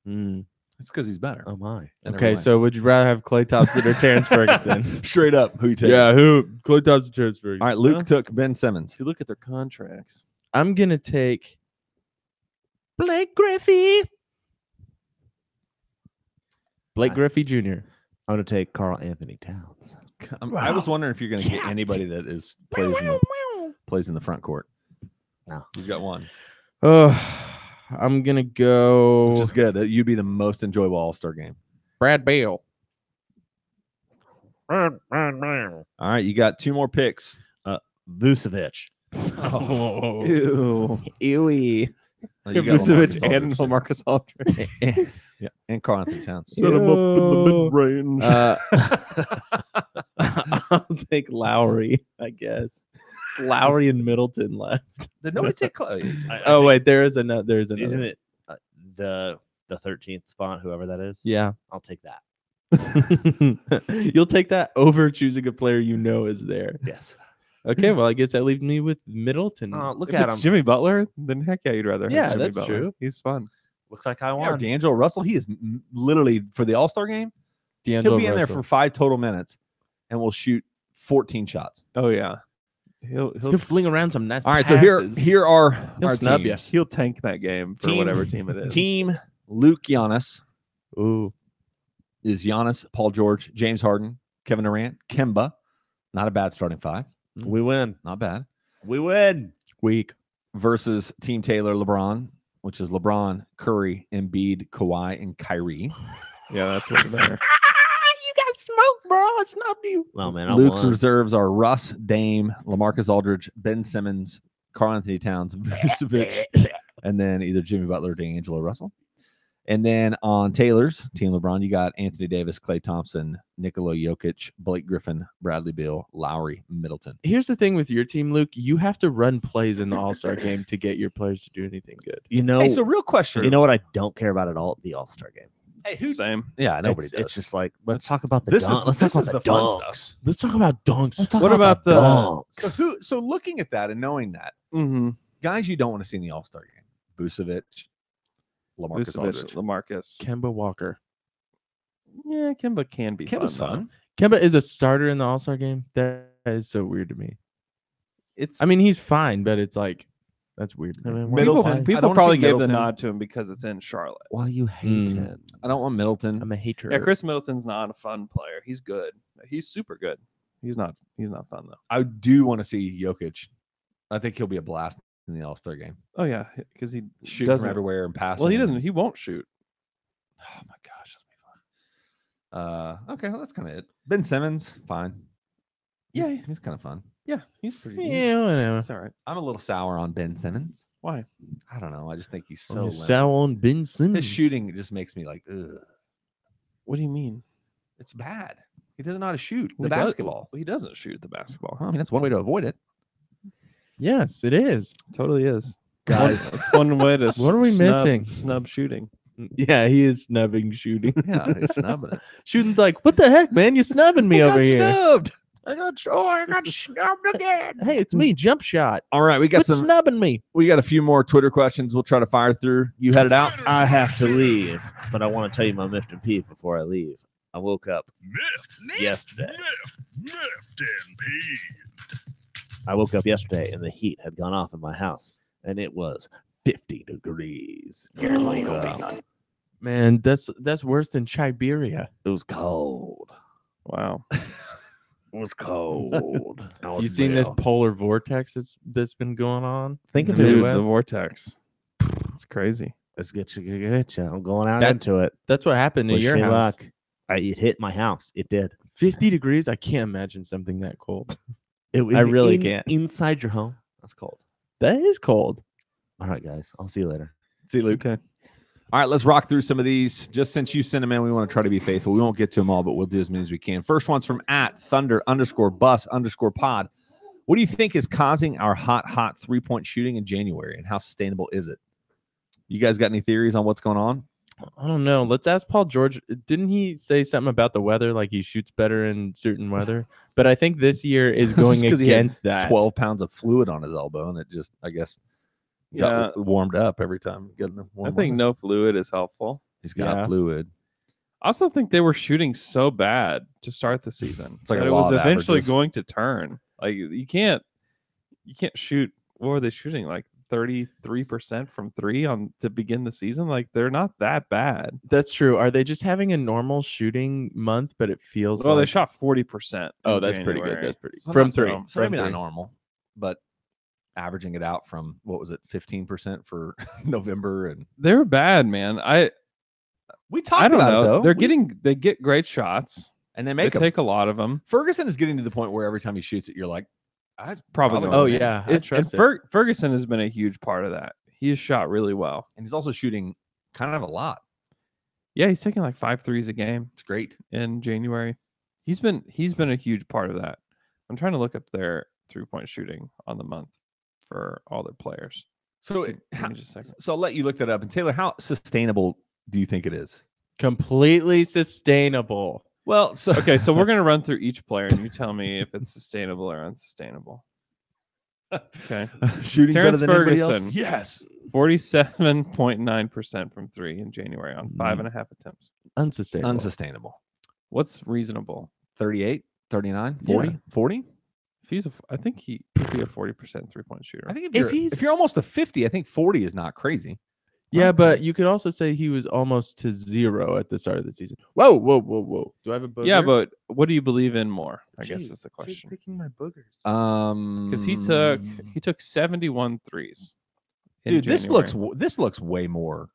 Mm. It's because he's better. Oh my. in every Okay, way. so would you rather have Klay Thompson or Terrence Ferguson? straight up, who you take? Yeah, who? Klay Thompson, Terrence Ferguson. All right, Luke Huh? took Ben Simmons. If you look at their contracts, I'm gonna take Blake Griffey. Blake Griffey Jr. I'm going to take Karl Anthony Towns. I was wondering if you're going to get anybody that is plays in the front court. No. You've got one, Oh, I'm gonna go which is good. You'd be the most enjoyable All-Star game. Brad Beal. All right, you got two more picks. Vucevic. Oh, ew. ewy. Oh, you got Vucevic LaMarcus and Aldridge, LaMarcus Aldridge. yeah, and Karl Anthony Towns. Set him up in the mid-range. I'll take Lowry, I guess. It's Lowry and Middleton left. Did nobody take Clay? Oh wait, there is another. There is another. Isn't it the 13th spot, whoever that is? Yeah. I'll take that. You'll take that over choosing a player you know is there. Yes. Okay, well, I guess that leaves me with Middleton. Look If at it's him. Jimmy Butler, then heck yeah, you'd rather have Yeah, Jimmy that's Butler. true. He's fun. Looks like I Yeah, won. D'Angelo Russell, he is literally for the All-Star game. D'Angelo He'll be in there Russell. for 5 total minutes and will shoot 14 shots. Oh yeah, he'll He'll fling around some nice. All right, passes. so here are He'll our snub ya. teams. he'll tank that game for whatever team it is. Team Luke Giannis Ooh, is Giannis, Paul George, James Harden, Kevin Durant, Kemba. Not a bad starting 5. We win. Not bad. We win. weak. Versus Team Taylor LeBron, which is LeBron, Curry, Embiid, Kawhi, and Kyrie. Yeah, that's way better. You got smoke, bro. I snubbed you. Well, man, I Luke's won. reserves are Russ, Dame, LaMarcus Aldridge, Ben Simmons, Karl Anthony Towns, Vucevic, and then either Jimmy Butler, D'Angelo Russell. And then on Taylor's Team LeBron, you got Anthony Davis, Klay Thompson, Nikola Jokic, Blake Griffin, Bradley Beal, Lowry, Middleton. Here's the thing with your team, Luke. You have to run plays in the All-Star game to get your players to do anything good. You know, Hey, so real question. you know what I don't care about at all? The All-Star game. hey, who? Same. Yeah, nobody it's, does. it's just like, let's talk about the This is- dunk. Let's this talk is about the the fun dunks. stuff. Let's talk about dunks. Let's talk What about the dunks. So looking at that and knowing that, Mm-hmm. guys you don't want to see in the All-Star game. Vucevic, LaMarcus Aldridge. LaMarcus. Kemba Walker. Yeah, Kemba can be Kemba's fun. fun. Kemba is a starter in the All-Star game. That is so weird to me. It's I mean, he's fine, but it's like that's weird. to I me. mean, Middleton. I don't People wanna probably see gave the Middleton. nod to him because it's in Charlotte. Why you hate Mm. him? I don't want Middleton. I'm a hater. Yeah, Chris Middleton's not a fun player. He's good. He's super good. He's not fun though. I do want to see Jokic. I think he'll be a blast in the All-Star game. Oh yeah, because he Shooting doesn't. from everywhere and passing. Well, he doesn't. He won't shoot. Oh my gosh, that'll be fun. Okay, well, that's kind of it. Ben Simmons, fine. Yeah, he's kind of fun. Yeah, he's pretty. Yeah, whatever. He's all right. I'm a little sour on Ben Simmons. Why? I don't know. I just think he's so So limp. sour on Ben Simmons. His shooting just makes me like, ugh. What do you mean? It's bad. He doesn't know how to shoot the He does- basketball. he doesn't shoot the basketball. Well, I mean, that's one way to avoid it. Yes, it is. Totally is. Guys. That's one way to. What are we missing? Snub shooting. Yeah, he is snubbing shooting. Yeah, he's snubbing it. Shooting's like, what the heck, man? You're snubbing me over here. Snubbed. I got snubbed again. Hey, it's me, jump shot. All right, we got Quit some. snubbing me. We got a few more Twitter questions. We'll try to fire through. You headed out. I have to leave, but I want to tell you my miffed and peeved before I leave. I woke up yesterday. I woke up yesterday and the heat had gone off in my house, and it was 50 degrees. when I woke up. Man, that's worse than Siberia. It was cold. Wow. It was cold. I was You seen this real. polar vortex that's been going on? Thinking the to Dude, Midwest? the vortex. It's crazy. Let's get you. I'm going out That- into it. That's what happened to Wish your me house. luck. It hit my house. It did. 50 degrees. I can't imagine something that cold. It, I really can't. Inside your home, that's cold. That is cold. All right, guys. I'll see you later. See you, Luke. Okay. All right, let's rock through some of these. Just since you sent them in, we want to try to be faithful. We won't get to them all, but we'll do as many as we can. First one's from @Thunder_Bus_pod. What do you think is causing our hot 3-point shooting in January, and how sustainable is it? You guys got any theories on what's going on? I don't know. Let's ask Paul George. Didn't he say something about the weather? Like he shoots better in certain weather? But I think this year is It's just going 'cause he had against that. 12 pounds of fluid on his elbow, and it just, I guess, got warmed up every time. I think no fluid is helpful. He's got Yeah. fluid. I also think they were shooting so bad to start the season. It's like that a it law was of eventually averages. going to turn. Like you can't shoot. What were they shooting? Like 33% from three to begin the season. Like they're not that bad. That's true. Are they just having a normal shooting month, but it feels Well, they like shot 40%. Oh, in that's pretty good. January. That's pretty So from not- three. So from maybe not three. normal, but averaging it out from, what was it, 15% for November, and They were bad, man. we talked I don't about know. it though. They get great shots. and they They make them. take a lot of them. Ferguson is getting to the point where every time he shoots it, you're like, that's Probably probably going Oh in. yeah, I And trust it. Ferguson has been a huge part of that. He has shot really well. and he's also shooting kind of a lot. Yeah, he's taking like 5 threes a game It's great. in January. He's been a huge part of that. I'm trying to look up their 3-point shooting on the month for all their players. So, Give me just a second. so I'll let you look that up. And Taylor, how sustainable do you think it is? Completely sustainable. Well, so Okay, so we're gonna run through each player, and you tell me if it's sustainable or unsustainable. Okay. Shooting Terrence better than anybody Ferguson. else. Yes. 47.9% from 3 in January on 5.5 attempts. Unsustainable. Unsustainable. What's reasonable? 38, 39, 40, Yeah. 40. If I think he could be a 40% 3-point shooter. I think If if you're almost a 50, I think 40 is not crazy. Yeah, but you could also say he was almost to 0 at the start of the season. Whoa. Do I have a booger? Yeah, but what do you believe in more? I guess Jeez, is the quit question. picking my boogers. Because he took 71 threes. in Dude, January. this looks way more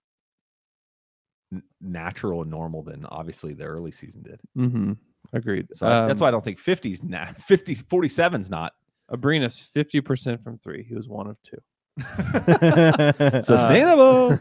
natural and normal than obviously the early season did. Mm-hmm. Agreed. So that's why I don't think 50's 47's not Abrinas 50% from 3. He was 1 of 2. sustainable.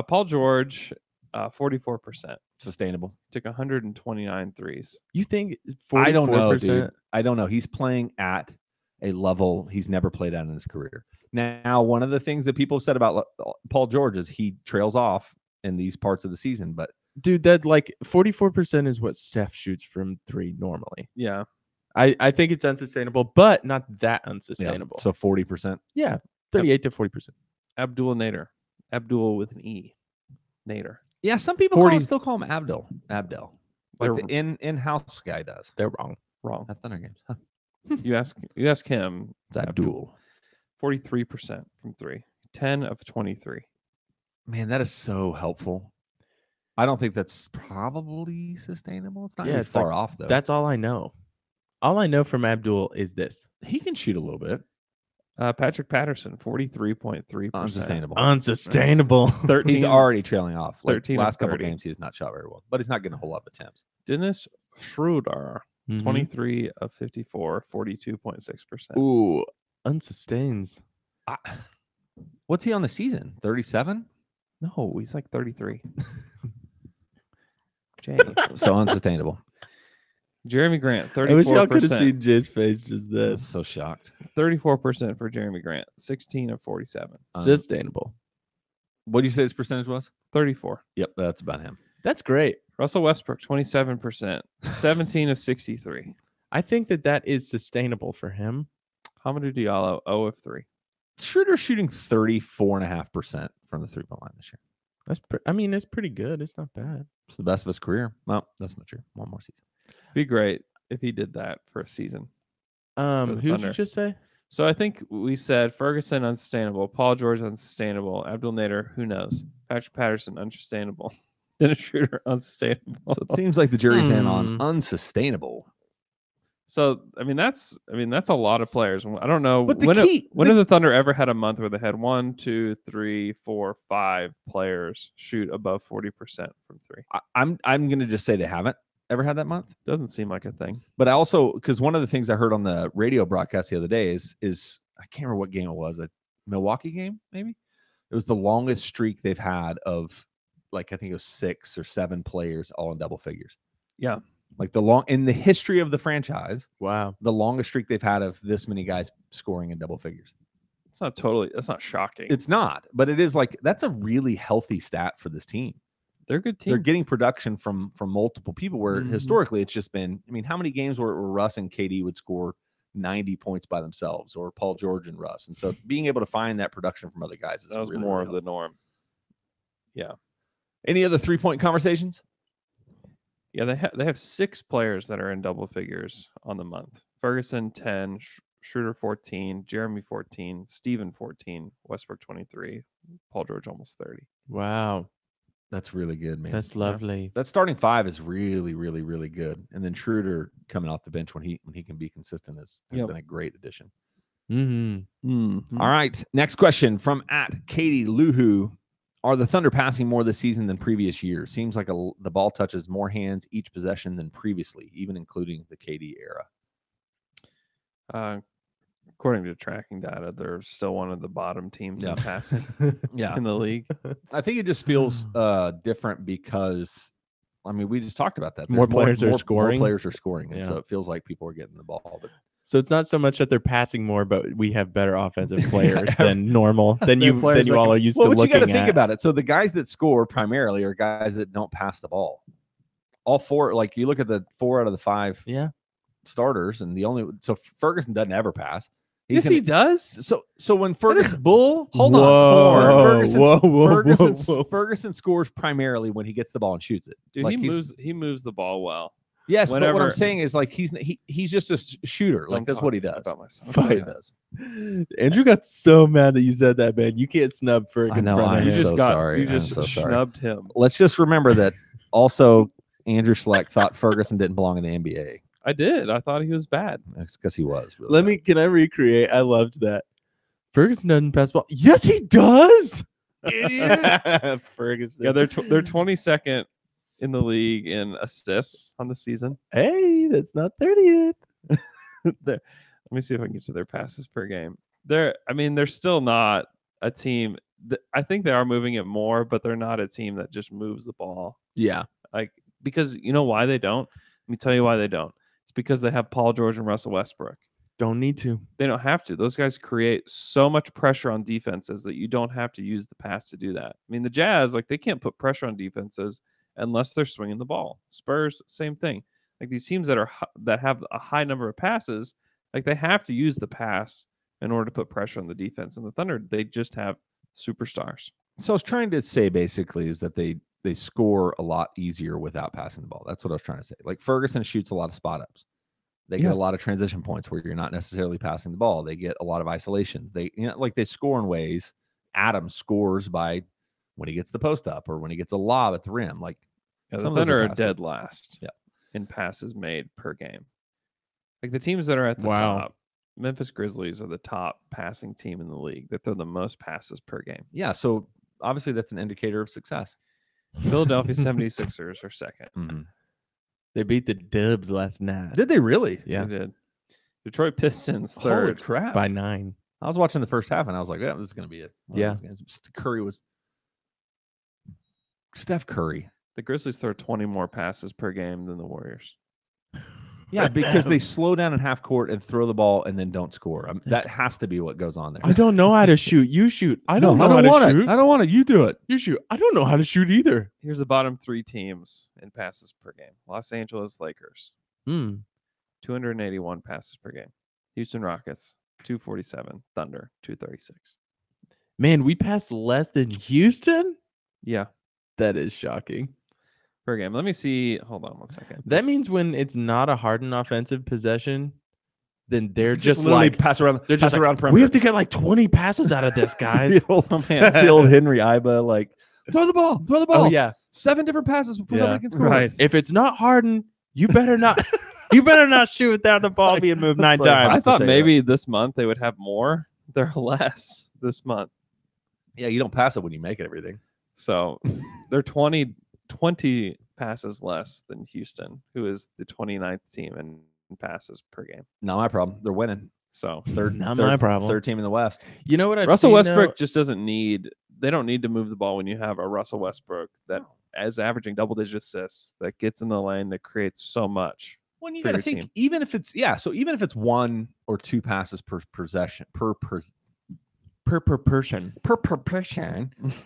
Paul George, 44%. Sustainable. Took 129 threes. You think 44%? I don't know, dude. I don't know. He's playing at a level he's never played at in his career. Now, one of the things that people have said about Paul George is he trails off in these parts of the season, but Dude, that like 44% is what Steph shoots from 3 normally. Yeah. I think it's unsustainable, but not that unsustainable. so 40%. Yeah, 38 to 40%. Abdul Nader. Abdul with an E. Nader. Yeah, some people still call him Abdel. Like the in-house guy does. They're wrong. Wrong. At Thunder Games. Huh. You ask him. It's Abdul. 43% from 3. 10 of 23. Man, that is so helpful. I don't think that's probably sustainable. It's not really far off, though. That's all I know. All I know from Abdul is this. He can shoot a little bit. Patrick Patterson, 43.3%. Unsustainable. Unsustainable. 13. He's already trailing off. Like 13 last of couple 30. games, he has not shot very well, but he's not getting a whole lot of attempts. Dennis Schroeder, Mhm. 23 of 54, 42.6%. Ooh, unsustains. What's he on the season? 37? No, he's like 33. Jay. So unsustainable. Jeremy Grant, 34%. I wish y'all could have seen Jay's face just I'm then. so shocked. 34% for Jeremy Grant, 16 of 47. Sustainable. What did you say his percentage was? 34. Yep, that's about him. That's great. Russell Westbrook, 27%, 17 of 63. I think that is sustainable for him. Hamidou Diallo, 0 of 3. Schroeder's shooting 34.5% from the three-point line this year. It's pretty good. It's not bad. It's the best of his career. Well, that's not true. One more season. Be great if he did that for a season. Who did Thunder. you just say? So I think we said Ferguson unsustainable, Paul George unsustainable, Abdul Nader, who knows? Patrick Patterson unsustainable, Dennis Schroeder unsustainable. So it seems like the jury's in on unsustainable. So that's a lot of players. I don't know But when have the Thunder ever had a month where they had 1, 2, 3, 4, 5 players shoot above 40% from 3? I'm gonna just say they haven't ever had that month. Doesn't seem like a thing. But I also, because one of the things I heard on the radio broadcast the other day is I can't remember what game it was, a Milwaukee game, maybe. It was the longest streak they've had of, like, I think it was 6 or 7 players all in double figures. Yeah. Like in the history of the franchise, Wow. the longest streak they've had of this many guys scoring in double figures. That's not shocking. It's not, but it is like, that's a really healthy stat for this team. They're a good team. They're getting production from multiple people where historically it's just been, how many games where Russ and KD would score 90 points by themselves, or Paul George and Russ? And so being able to find that production from other guys is that was really, more really of the norm. Yeah. Any other 3-point conversations? Yeah, they have 6 players that are in double figures on the month. Ferguson 10, Schroeder 14, Jeremy 14, Steven 14, Westbrook 23, Paul George almost 30. Wow. That's really good, man. That's lovely. That starting 5 is really, really, really good. And then Schroeder coming off the bench when he can be consistent has been a great addition. Mm-hmm. All right. Next question from @Katie Luhu. Are the Thunder passing more this season than previous years? Seems like the ball touches more hands each possession than previously, even including the KD era. According to tracking data, they're still one of the bottom teams in passing Yeah. in the league. I think it just feels different because, we just talked about that. There's More players are scoring. More players are scoring. And Yeah. so it feels like people are getting the ball. But So it's not so much that they're passing more, but we have better offensive players than normal, than you all are used to looking at. But you got to think about it. So the guys that score primarily are guys that don't pass the ball. All 4, like you look at the 4 out of the 5 starters, and so Ferguson doesn't ever pass. Yes, he does. So when That is Ferguson bull. hold on, Whoa. Ferguson scores primarily when he gets the ball and shoots it. Dude, Like he moves the ball well. Yes, but what I'm Whenever- saying is like he's just a shooter. Like Don't that's talk what he does. about myself. That's what he Yeah. does. Andrew got so mad that you said that, man. You can't snub Ferg I in know, front I of am him. so sorry. You just I'm so sorry. snubbed him. Let's just remember that also Andrew Schleck thought Ferguson didn't belong in the NBA. I did. I thought he was bad. That's because he was. Really Can I recreate? I loved that. Ferguson doesn't pass the ball. Yes, he does. Idiot. Ferguson. Yeah, they're 22nd in the league in assists on the season. Hey, that's not 30th. Let me see if I can get to their passes per game. They're still not a team. I think they are moving it more, but they're not a team that just moves the ball. Yeah. Like, because you know why they don't? Let me tell you why they don't. It's because they have Paul George and Russell Westbrook. Don't need to. They don't have to. Those guys create so much pressure on defenses that you don't have to use the pass to do that. I mean, the Jazz, like, they can't put pressure on defenses unless they're swinging the ball. Spurs, same thing. Like, these teams that have a high number of passes, like, they have to use the pass in order to put pressure on the defense. And the Thunder, they just have superstars. So I was trying to say basically is that they score a lot easier without passing the ball. That's what I was trying to say. Like Ferguson shoots a lot of spot ups. They get a lot of transition points where you're not necessarily passing the ball. They get a lot of isolations. They they score in ways. Adams scores by when he gets the post up or when he gets a lob at the rim. Like Yeah, the some of those Thunder are passing. dead last in passes made per game. Like the teams that are at the top, Memphis Grizzlies are the top passing team in the league. They throw the most passes per game. Yeah, so obviously that's an indicator of success. Philadelphia 76ers are second. Mm-hmm. They beat the Dubs last night. Did they really? Yeah. They did. Detroit Pistons Holy third. crap. By 9. I was watching the first half and I was like, yeah, this is going to be it. Yeah. Curry was Steph Curry. The Grizzlies throw 20 more passes per game than the Warriors. Yeah, because they slow down in half court and throw the ball and then don't score. That has to be what goes on there. I don't know how to shoot. You shoot. I don't know how to want shoot. it. I don't want it. You do it. You shoot. I don't know how to shoot either. Here's the bottom 3 teams in passes per game. Los Angeles Lakers, 281 passes per game. Houston Rockets, 247. Thunder, 236. Man, we passed less than Houston? Yeah, That is shocking. per game. Let me see. Hold on one second. That means when it's not a Harden offensive possession, then they're just literally like pass around. they're just pass around like, we have to get like 20 passes out of this, guys. That's the old Henry Iba, like throw the ball. Oh yeah. 7 different passes before somebody can score. right. If it's not Harden, you better not you better not shoot without the ball being moved 9 like times. I thought say maybe this month they would have more. They're less this month. Yeah, you don't pass it when you make it everything. So they're 20 passes less than Houston, who is the 29th team in passes per game. Not my problem. They're winning. So Not my problem. Third team in the West. You know what I've Russell seen, Westbrook though? just doesn't need. They don't need to move the ball when you have a Russell Westbrook that is averaging double-digit assists, that gets in the lane, that creates so much. When you for got to your think, team. even if it's so even if it's 1 or 2 passes per possession per person.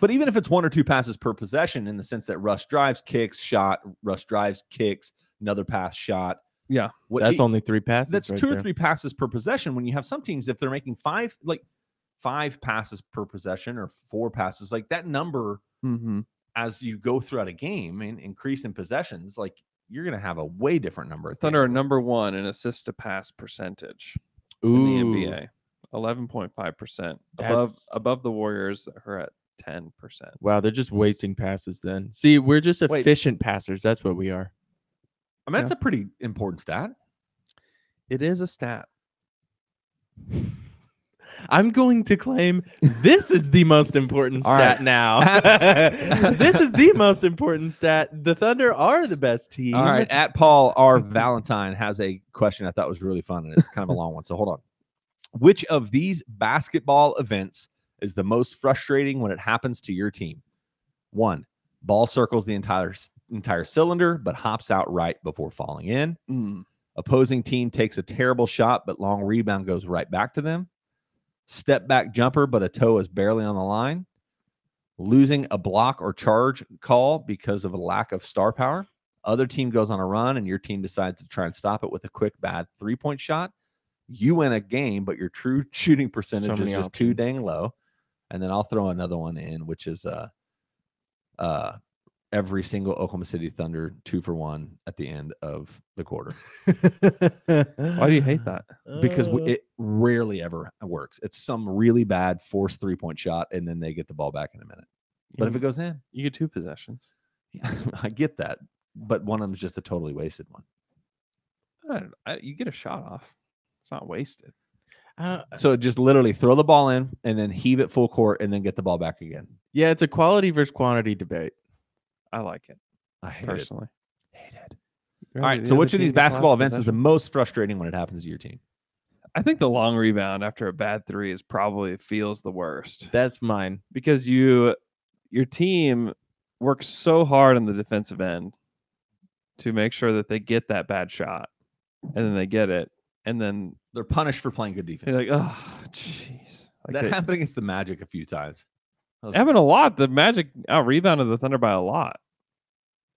but even if it's 1 or 2 passes per possession, in the sense that Russ drives, kicks, shot, Russ drives, kicks, another pass, shot. Yeah, That's only 3 passes. That's right 2 or there. 3 passes per possession. When you have some teams, if they're making 5 passes per possession or 4 passes, like that number, as you go throughout a game and increase in possessions, like you're going to have a way different number. Thunder are number 1 in assist to pass percentage Ooh. in the NBA, 11.5%, That's- above the Warriors, who are at 10%. Wow, they're just wasting passes then. See, we're just Wait. efficient passers. That's what we are. I mean, that's a pretty important stat. It is a stat. I'm going to claim this is the most important All stat right. now. This is the most important stat. The Thunder are the best team. All right, at Paul R. Valentine has a question I thought was really fun, and it's kind of a long one. So hold on. Which of these basketball events is the most frustrating when it happens to your team? 1, ball circles the entire cylinder, but hops out right before falling in. Opposing team takes a terrible shot, but long rebound goes right back to them. Step back jumper, but a toe is barely on the line. Losing a block or charge call because of a lack of star power. Other team goes on a run and your team decides to try and stop it with a quick, bad 3-point shot. You win a game, but your true shooting percentage is many just too options. dang low. And then I'll throw another one in, which is every single Oklahoma City Thunder 2-for-1 at the end of the quarter. Why do you hate that? Because it rarely ever works. It's some really bad forced 3-point shot, and then they get the ball back in a minute. But if it goes in, You get 2 possessions. I get that. But one of them is just a totally wasted one. You get a shot off. It's not wasted. So just literally throw the ball in and then heave it full court and then get the ball back again. Yeah, it's a quality versus quantity debate. I like it I hate personally. Hate it. All All right. So which of these basketball events is the most frustrating when it happens to your team? I think the long rebound after a bad 3 is probably feels the worst That's mine. because your team works so hard on the defensive end to make sure that they get that bad shot, and then they get it, and then They're punished for playing good defense. they're like, oh, jeez. That happened against the Magic a few times. Happened a lot. The Magic out rebounded the Thunder by a lot.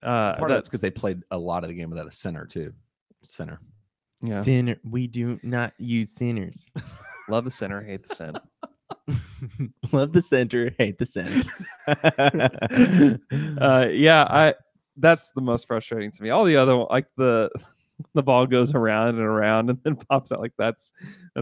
Part of that's because they played a lot of the game without a center too. Center. Yeah. Sinner. We do not use sinners. Love the center, hate the center. Love the center, hate the center. That's the most frustrating to me. All the other, like the ball goes around and then pops out, like that's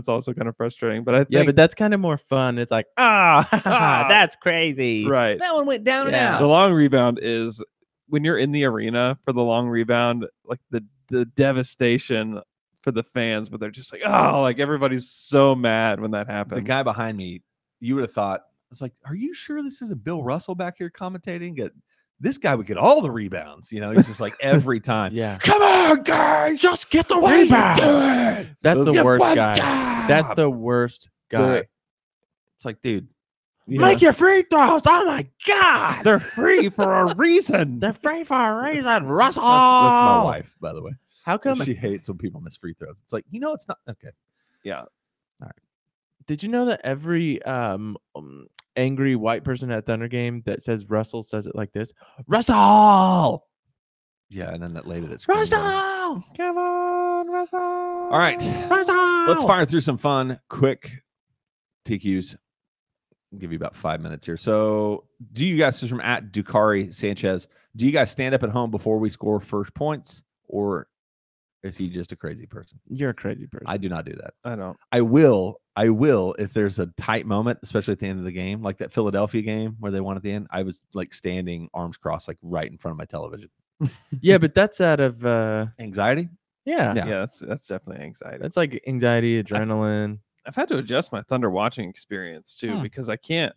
also kind of frustrating. But I think, but that's kind of more fun. It's like, that's crazy. Right. That one went down and out. The long rebound is when you're in the arena for the long rebound, like the devastation for the fans, but they're just like, oh, like everybody's so mad when that happens. The guy behind me, you would have thought, it's like, are you sure this isn't Bill Russell back here commentating? This guy would get all the rebounds. You know, he's just like every time. Yeah. Come on, guys, just get the rebound. That's the You worst one guy. job. That's the worst guy. It's like, dude, Make your free throws. Oh my God. They're free for a reason. They're free for a reason. Russell. that's my wife, by the way. How come? She hates when people miss free throws. It's like, it's not okay. Yeah. Did you know that every angry white person at Thunder game that says Russell says it like this? Russell. Yeah, and then that lady that's Russell. Come on, Russell. All right, Russell. let's fire through some fun, quick TQs. I'll give you about 5 minutes here. So, do you guys, this is from at Ducari Sanchez, do you guys stand up at home before we score first points, or is he just a crazy person? You're a crazy person. I do not do that. I don't. I will if there's a tight moment, especially at the end of the game, like that Philadelphia game where they won at the end. I was like standing arms crossed, like right in front of my television. Yeah, but that's out of Anxiety? yeah. Yeah, that's definitely anxiety. That's like anxiety, adrenaline. I've had to adjust my Thunder watching experience too because I can't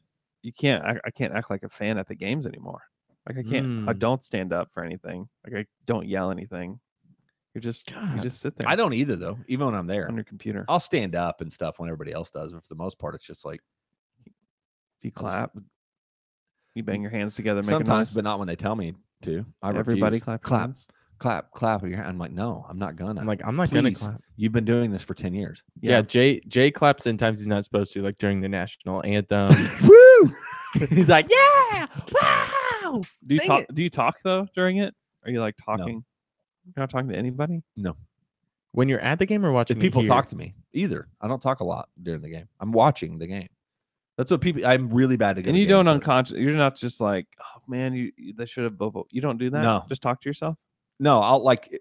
act like a fan at the games anymore. Like I can't. I don't stand up for anything. Like I don't yell anything. You just sit there. I don't either, though, even when I'm there. On your computer. I'll stand up and stuff when everybody else does. But for the most part, it's just like, Do you clap? You bang your hands together, make sometimes, a noise? but not when they tell me to. Everybody refuse. clap. Clap. I'm like, no, I'm not gonna. I'm like, I'm not gonna Please. clap. You've been doing this for 10 years. Yeah, Jay claps in times he's not supposed to, like during the national anthem. Woo! He's like, yeah, wow. Do you talk though during it? Are you like talking? No. You're not talking to anybody? No. When you're at the game or watching, If people talk to me, either. I don't talk a lot during the game. I'm watching the game. That's what people. I'm really bad to get. And you don't unconscious. You're not just like, oh man, they should have. You don't do that. No. Just talk to yourself. No, I'll like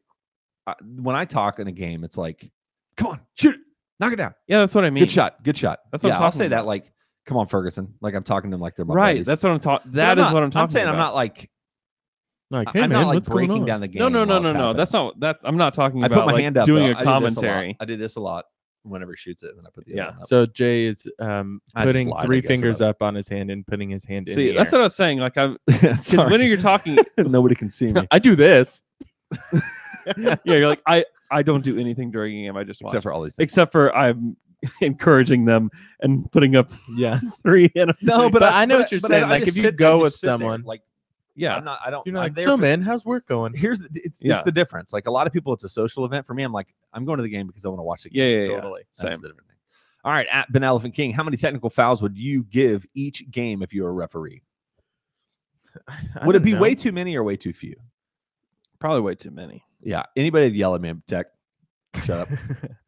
when I talk in a game, it's like, come on, shoot it, knock it down. Yeah, that's what I mean. Good shot. That's what yeah, I'm talking I'll say that about. like, come on, Ferguson. Like I'm talking to them like they're my Right. buddies. That's what I'm talking. But That is what I'm talking. I'm saying about. I'm not like hey I'm man, not like what's going breaking on? down the game. No. while it's happening. That's not. I'm not talking I about put my like hand up doing though. a commentary. I do this a lot whenever he shoots it, and then I put the other one up. So Jay is I putting just lied, I 3 guess, fingers about up on his hand and putting his hand in See, the that's air. what I was saying. Like because Sorry. when you're talking, Nobody can see me I do this. yeah, you're like I don't do anything during a game. I just watch. except for all these things. Except for I'm encouraging them and putting up Yeah. 3 in a No, But I know what you're saying. Like, just if you sit- go I just with sit there, someone- like yeah. I'm not. I don't. You're I'm like, there so for- man, how's work going? it's Yeah. the difference. Like a lot of people, it's a social event. For me, I'm like, I'm going to the game because I want to watch the game. Yeah. Totally. That's Same. the different thing. All right, at Ben Elephant King, how many technical fouls would you give each game if you were a referee? Would it be way too many or way too few? Probably way too many. Yeah. Anybody yell at me, Tech? Shut up.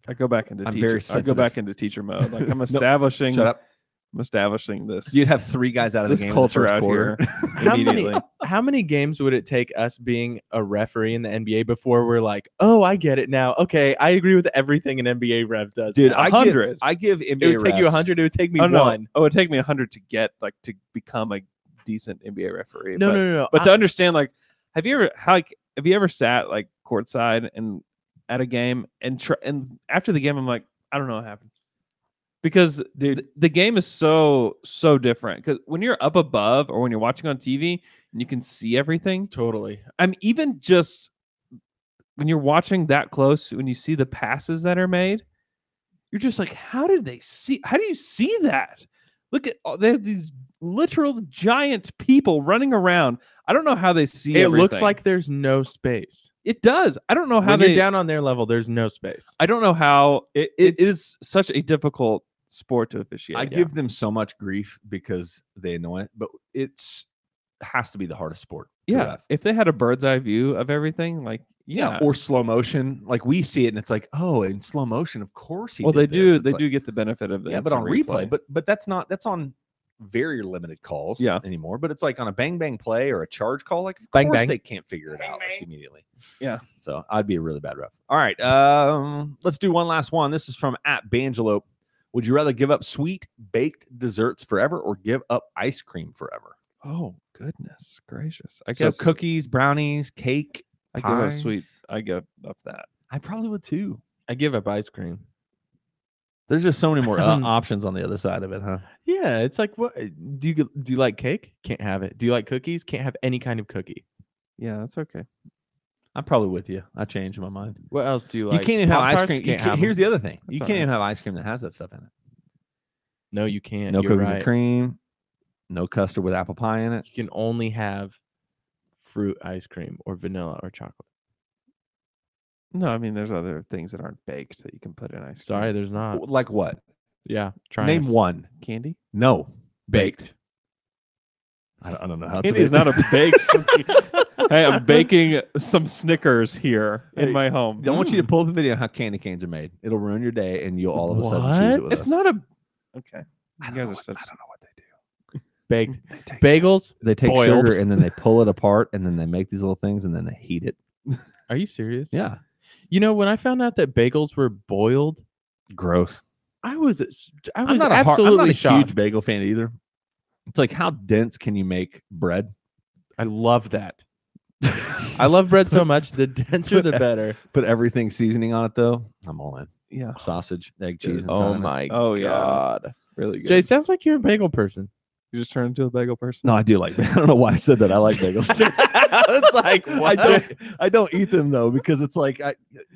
I go back into I'm teacher. very I go sensitive. back into teacher mode. Like I'm establishing. Shut up. I'm establishing this. You'd have 3 guys out of the this game culture in the first out quarter. here immediately. How many games would it take us being a referee in the NBA before we're like, oh, I get it now. Okay, I agree with everything an NBA ref does. Dude, now. I 100. give NBA It would take you refs- 100. It would take me Oh no! one. Oh, it would take me 100 to get like to become a decent NBA referee. No, but, no, no, no. But to understand, like, have you ever sat like courtside and at a game and after the game, I'm like, I don't know what happened. Because the game is so different. Because when you're up above or when you're watching on TV and you can see everything, Totally. I'm even just when you're watching that close, when you see the passes that are made, you're just like, how do you see that? Look at they have these literal giant people running around. I don't know how they see It everything. looks like there's no space. It does. I don't know how When they you're down on their level, there's no space. I don't know how it it's- is such a difficult sport to officiate. I give them so much grief because they annoy it, but it's has to be the hardest sport. to Yeah, ref. if they had a bird's eye view of everything, like or slow motion, like we see it, and it's like, oh, in slow motion, of course. Well, they did do. this. It's They like- do get the benefit of the yeah, but on instant replay, but that's on very limited calls, Yeah. anymore. But it's like on a bang bang play or a charge call, like of Bang, course bang. they can't figure it out like, immediately. Yeah. So I'd be a really bad ref. All right, let's do one last one. This is from @Bangelope. Would you rather give up sweet baked desserts forever or give up ice cream forever? Oh goodness gracious! I So guess cookies, brownies, cake. I give up pies. sweet. I give up that. I probably would too. I give up ice cream. There's just so many more options on the other side of it, huh? Yeah, it's like, what do you like cake? Can't have it. Do you like cookies? Can't have any kind of cookie. Yeah, that's okay. I'm probably with you. I changed my mind. What else do you like? You can't even have ice Pop-Tarts? cream. You Can't can't, have here's them. the other thing. You That's can't all even have ice cream that has that stuff in it. No, you can't. No You're cookies right. and cream. No custard with apple pie in it. You can only have fruit ice cream or vanilla or chocolate. No, I mean there's other things that aren't baked that you can put in ice cream. Sorry, there's not. Like what? Yeah, try Name one. Candy. No. baked. I don't know how Candy to is not a baked. Hey, I'm baking some Snickers here in Hey, my home. I want you to pull up a video on how candy canes are made. It'll ruin your day, and you'll all of a sudden choose it with It's us. not a. Okay. I You don't guys know are what- such. I don't know what they do. Baked. They take Bagels. They take boiled. sugar and then they pull it apart, and then they make these little things, and then they heat it. Are you serious? Yeah. You know, when I found out that bagels were boiled, Gross. I was I'm not absolutely a shocked. huge bagel fan either. It's like, how dense can you make bread? I love that. I love bread so much. The denser, the better. Put everything seasoning on it, though. I'm all in. Yeah. Sausage, egg, good. cheese. And Oh time. my Oh, yeah. god, Really good. Jay, sounds like you're a bagel person. You just turned into a bagel person. No, I do like. I don't know why I said that. I like bagels. It's like, I don't eat them though because it's like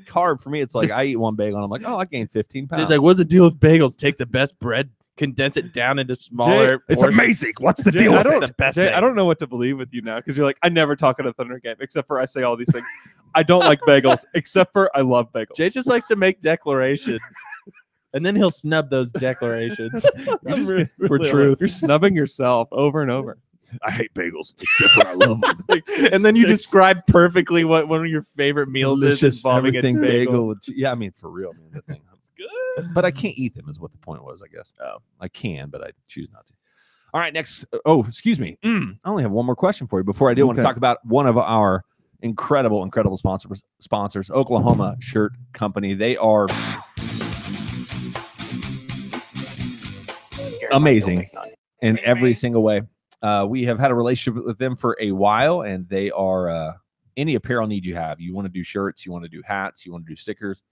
carb for me. It's like I eat one bagel and I'm like, oh, I gained 15 pounds. Jay's like, what's the deal with bagels? Take the best bread, condense it down into smaller. it's portions. amazing. What's the Jay, deal I with don't, it? the best Jay, thing. I don't know what to believe with you now because you're like, I never talk at a Thunder game except for I say all these things. I don't like bagels except for I love bagels. Jay just likes to make declarations, and then he'll snub those declarations. For truth. You're snubbing yourself over and over. I hate bagels except for I love them. And then you describe perfectly what one of your favorite meals is Delicious involving a everything bagel. with yeah, I mean for real, man. That thing. Good. But I can't eat them is what the point was, I guess. Oh. I can, but I choose not to. All right, next. Oh, excuse me. I only have one more question for you before I do want to Okay. talk about one of our incredible sponsors, Oklahoma Shirt Company. They are amazing in every single way. We have had a relationship with them for a while, and they are any apparel need you have. You want to do shirts, you want to do hats, you want to do stickers.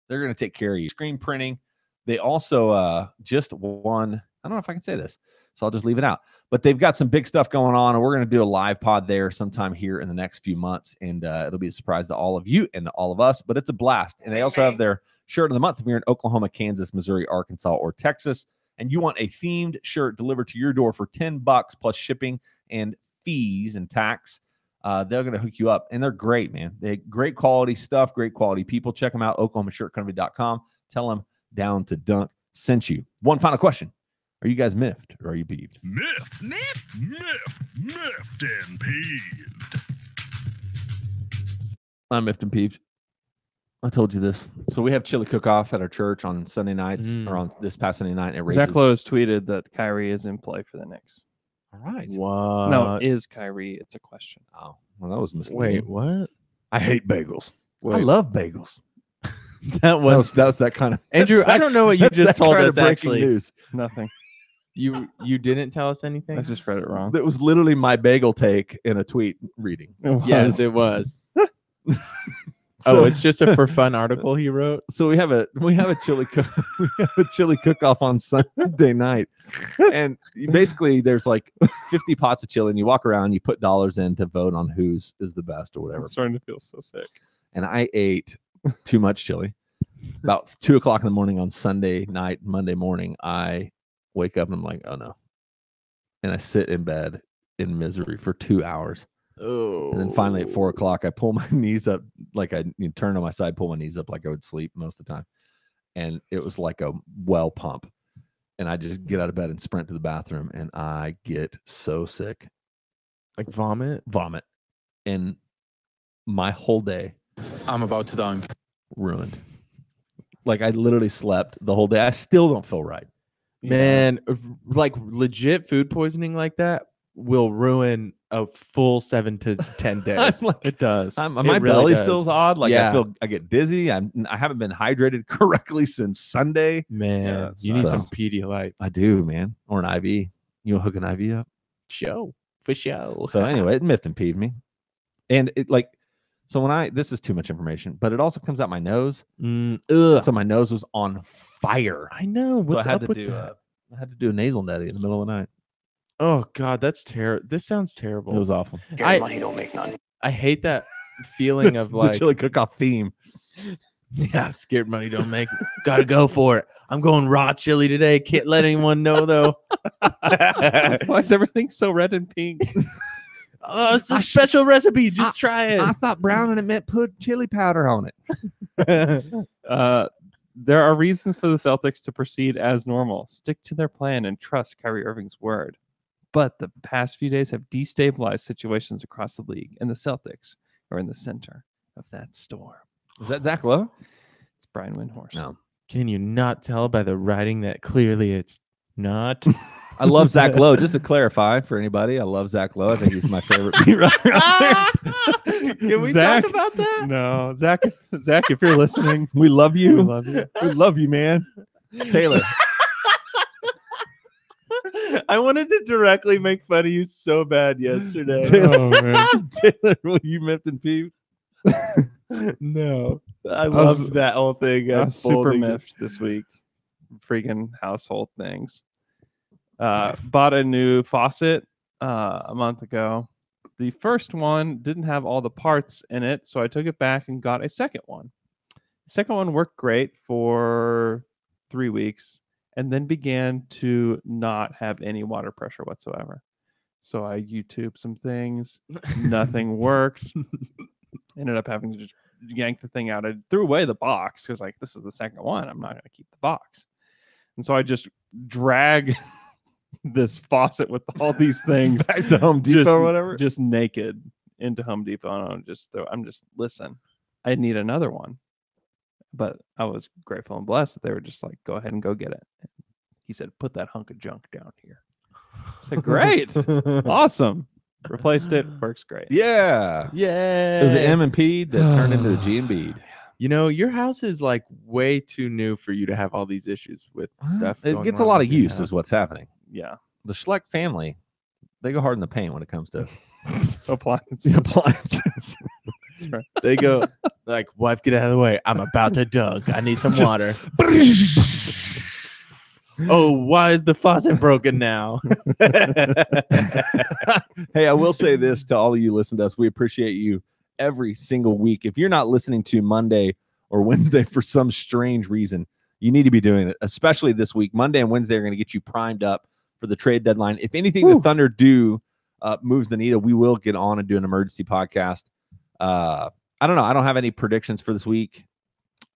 They're going to take care of you. Screen printing. They also just won. I don't know if I can say this, so I'll just leave it out. But they've got some big stuff going on, and we're going to do a live pod there sometime here in the next few months, and it'll be a surprise to all of you and to all of us. But it's a blast, and they also have their shirt of the month if you're in Oklahoma, Kansas, Missouri, Arkansas, or Texas, and you want a themed shirt delivered to your door for $10 plus shipping and fees and tax. They're going to hook you up, and they're great, man. They great quality stuff, great quality people. Check them out, oklahomashirtcompany.com. Tell them Down to Dunk sent you. One final question. Are you guys miffed or are you peeved? Miffed and peeved. I'm miffed and peeved. I told you this. So we have chili cook-off at our church on Sunday nights, or on this past Sunday night. And it raises. Zach Lowe has tweeted that Kyrie is in play for the Knicks. All right. What? No, is Kyrie? It's a question. Oh, well, that was misleading. Wait, what? I hate bagels. I Wait. love bagels. That was That was that kind of Andrew. I don't know what you that's just that told kind us. of breaking Actually, news. Nothing. you didn't tell us anything. I just read it wrong. That was literally my bagel take in a tweet reading. Yes, it was. So- It's just a for fun article he wrote. So we have a chili cook-off on Sunday night, and basically there's like 50 pots of chili, and you walk around, you put dollars in to vote on whose is the best or whatever. I'm starting to feel so sick. And I ate too much chili. About 2:00 in the morning on Sunday night, Monday morning, I wake up and I'm like, oh no, and I sit in bed in misery for 2 hours. Oh, And then finally at 4:00, I pull my knees up, like I turn on my side, pull my knees up like I would sleep most of the time. And it was like a well pump. And I just get out of bed and sprint to the bathroom, and I get so sick, like vomit. and my whole day I'm about to dunk. ruined. Like I literally slept the whole day. I still don't feel right. Man, like legit food poisoning like that will ruin a full 7 to 10 days. I'm like, It does. my really belly does. still's odd. Like Yeah. I get dizzy. I haven't been hydrated correctly since Sunday. Man, Yeah, you need some sucks. Pedialyte. I do, man. Or an IV. You'll hook an IV up. Show for show. So anyway, it miffed and peeved me. And it like, so when this is too much information, but it also comes out my nose. Ugh. So my nose was on fire. I know. What's so I had up to with do that? I had to do a nasal netty in the middle of the night. Oh God, that's terrible. This sounds terrible. It was awful. I hate that feeling It's of like, the chili cook-off theme. yeah, scared money don't make. Gotta go for it. I'm going raw chili today. Can't let anyone know though. Why is everything so red and pink? Oh, it's a special recipe. Just try it. I thought brown and it meant put chili powder on it. There are reasons for the Celtics to proceed as normal, stick to their plan, and trust Kyrie Irving's word. But the past few days have destabilized situations across the league, and the Celtics are in the center of that storm. Is that Zach Lowe? It's Brian Windhorst. No. Can you not tell by the writing that clearly it's not? I love Zach Lowe. Just to clarify for anybody, I love Zach Lowe. I think he's my favorite beat writer out there. Can we Zach, talk about that? No, Zach, if you're listening, We love we you. love you. We love you, man. Taylor. I wanted to directly make fun of you so bad yesterday. Oh, man. Taylor, will you miffed and peeved? No, I was- loved that whole thing. I was super unfolding. miffed this week. Freaking household things. Bought a new faucet a month ago. The first one didn't have all the parts in it, so I took it back and got a second one. The second one worked great for 3 weeks and then began to not have any water pressure whatsoever. So I YouTubed some things. Nothing worked. Ended up having to just yank the thing out. I threw away the box because, like, this is the second one. I'm not going to keep the box. And so I just drag this faucet with all these things Back to Home Depot just, or whatever. just naked into Home Depot. And I'm just listen, I need another one. But I was grateful and blessed that they were just like, go ahead and go get it. And he said, put that hunk of junk down here. I said, great. Awesome. Replaced it. Works great. Yeah. Yeah. It was an M and P that turned into a G and B. You know, your house is like way too new for you to have all these issues with stuff. It going gets a wrong lot with of your use, is house. what's happening. Yeah. The Schleck family, they go hard in the paint when it comes to Appliances. appliances. That's right. They go like, wife, get out of the way. I'm about to dunk. I need some water. Oh, why is the faucet broken now? Hey, I will say this to all of you listening to us. We appreciate you every single week. If you're not listening to Monday or Wednesday for some strange reason, you need to be doing it, especially this week. Monday and Wednesday are going to get you primed up for the trade deadline. If anything the Thunder do moves the needle, we will get on and do an emergency podcast. I don't know. I don't have any predictions for this week.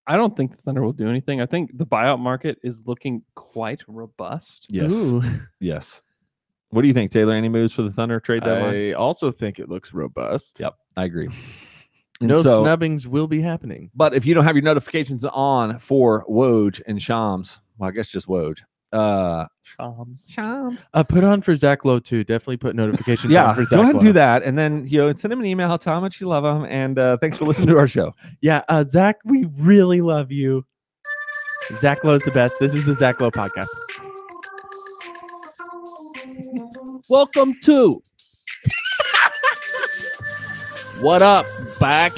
I don't think the Thunder will do anything. I think the buyout market is looking quite robust. Yes. Ooh. Yes. What do you think, Taylor? Any moves for the Thunder trade deadline? I also think it looks robust. Yep, I agree. And No so, snubbings will be happening. but if you don't have your notifications on for Woj and Shams, well, I guess just Woj. Shams. Put on for Zach Lowe too. Definitely put notifications Yeah, on for Zach go ahead and Lowe. do that, and then send him an email. Tell how much you love him, and thanks for listening to our show. Yeah, Zach, we really love you. Zach Lowe's the best. This is the Zach Lowe podcast. Welcome to What up, back?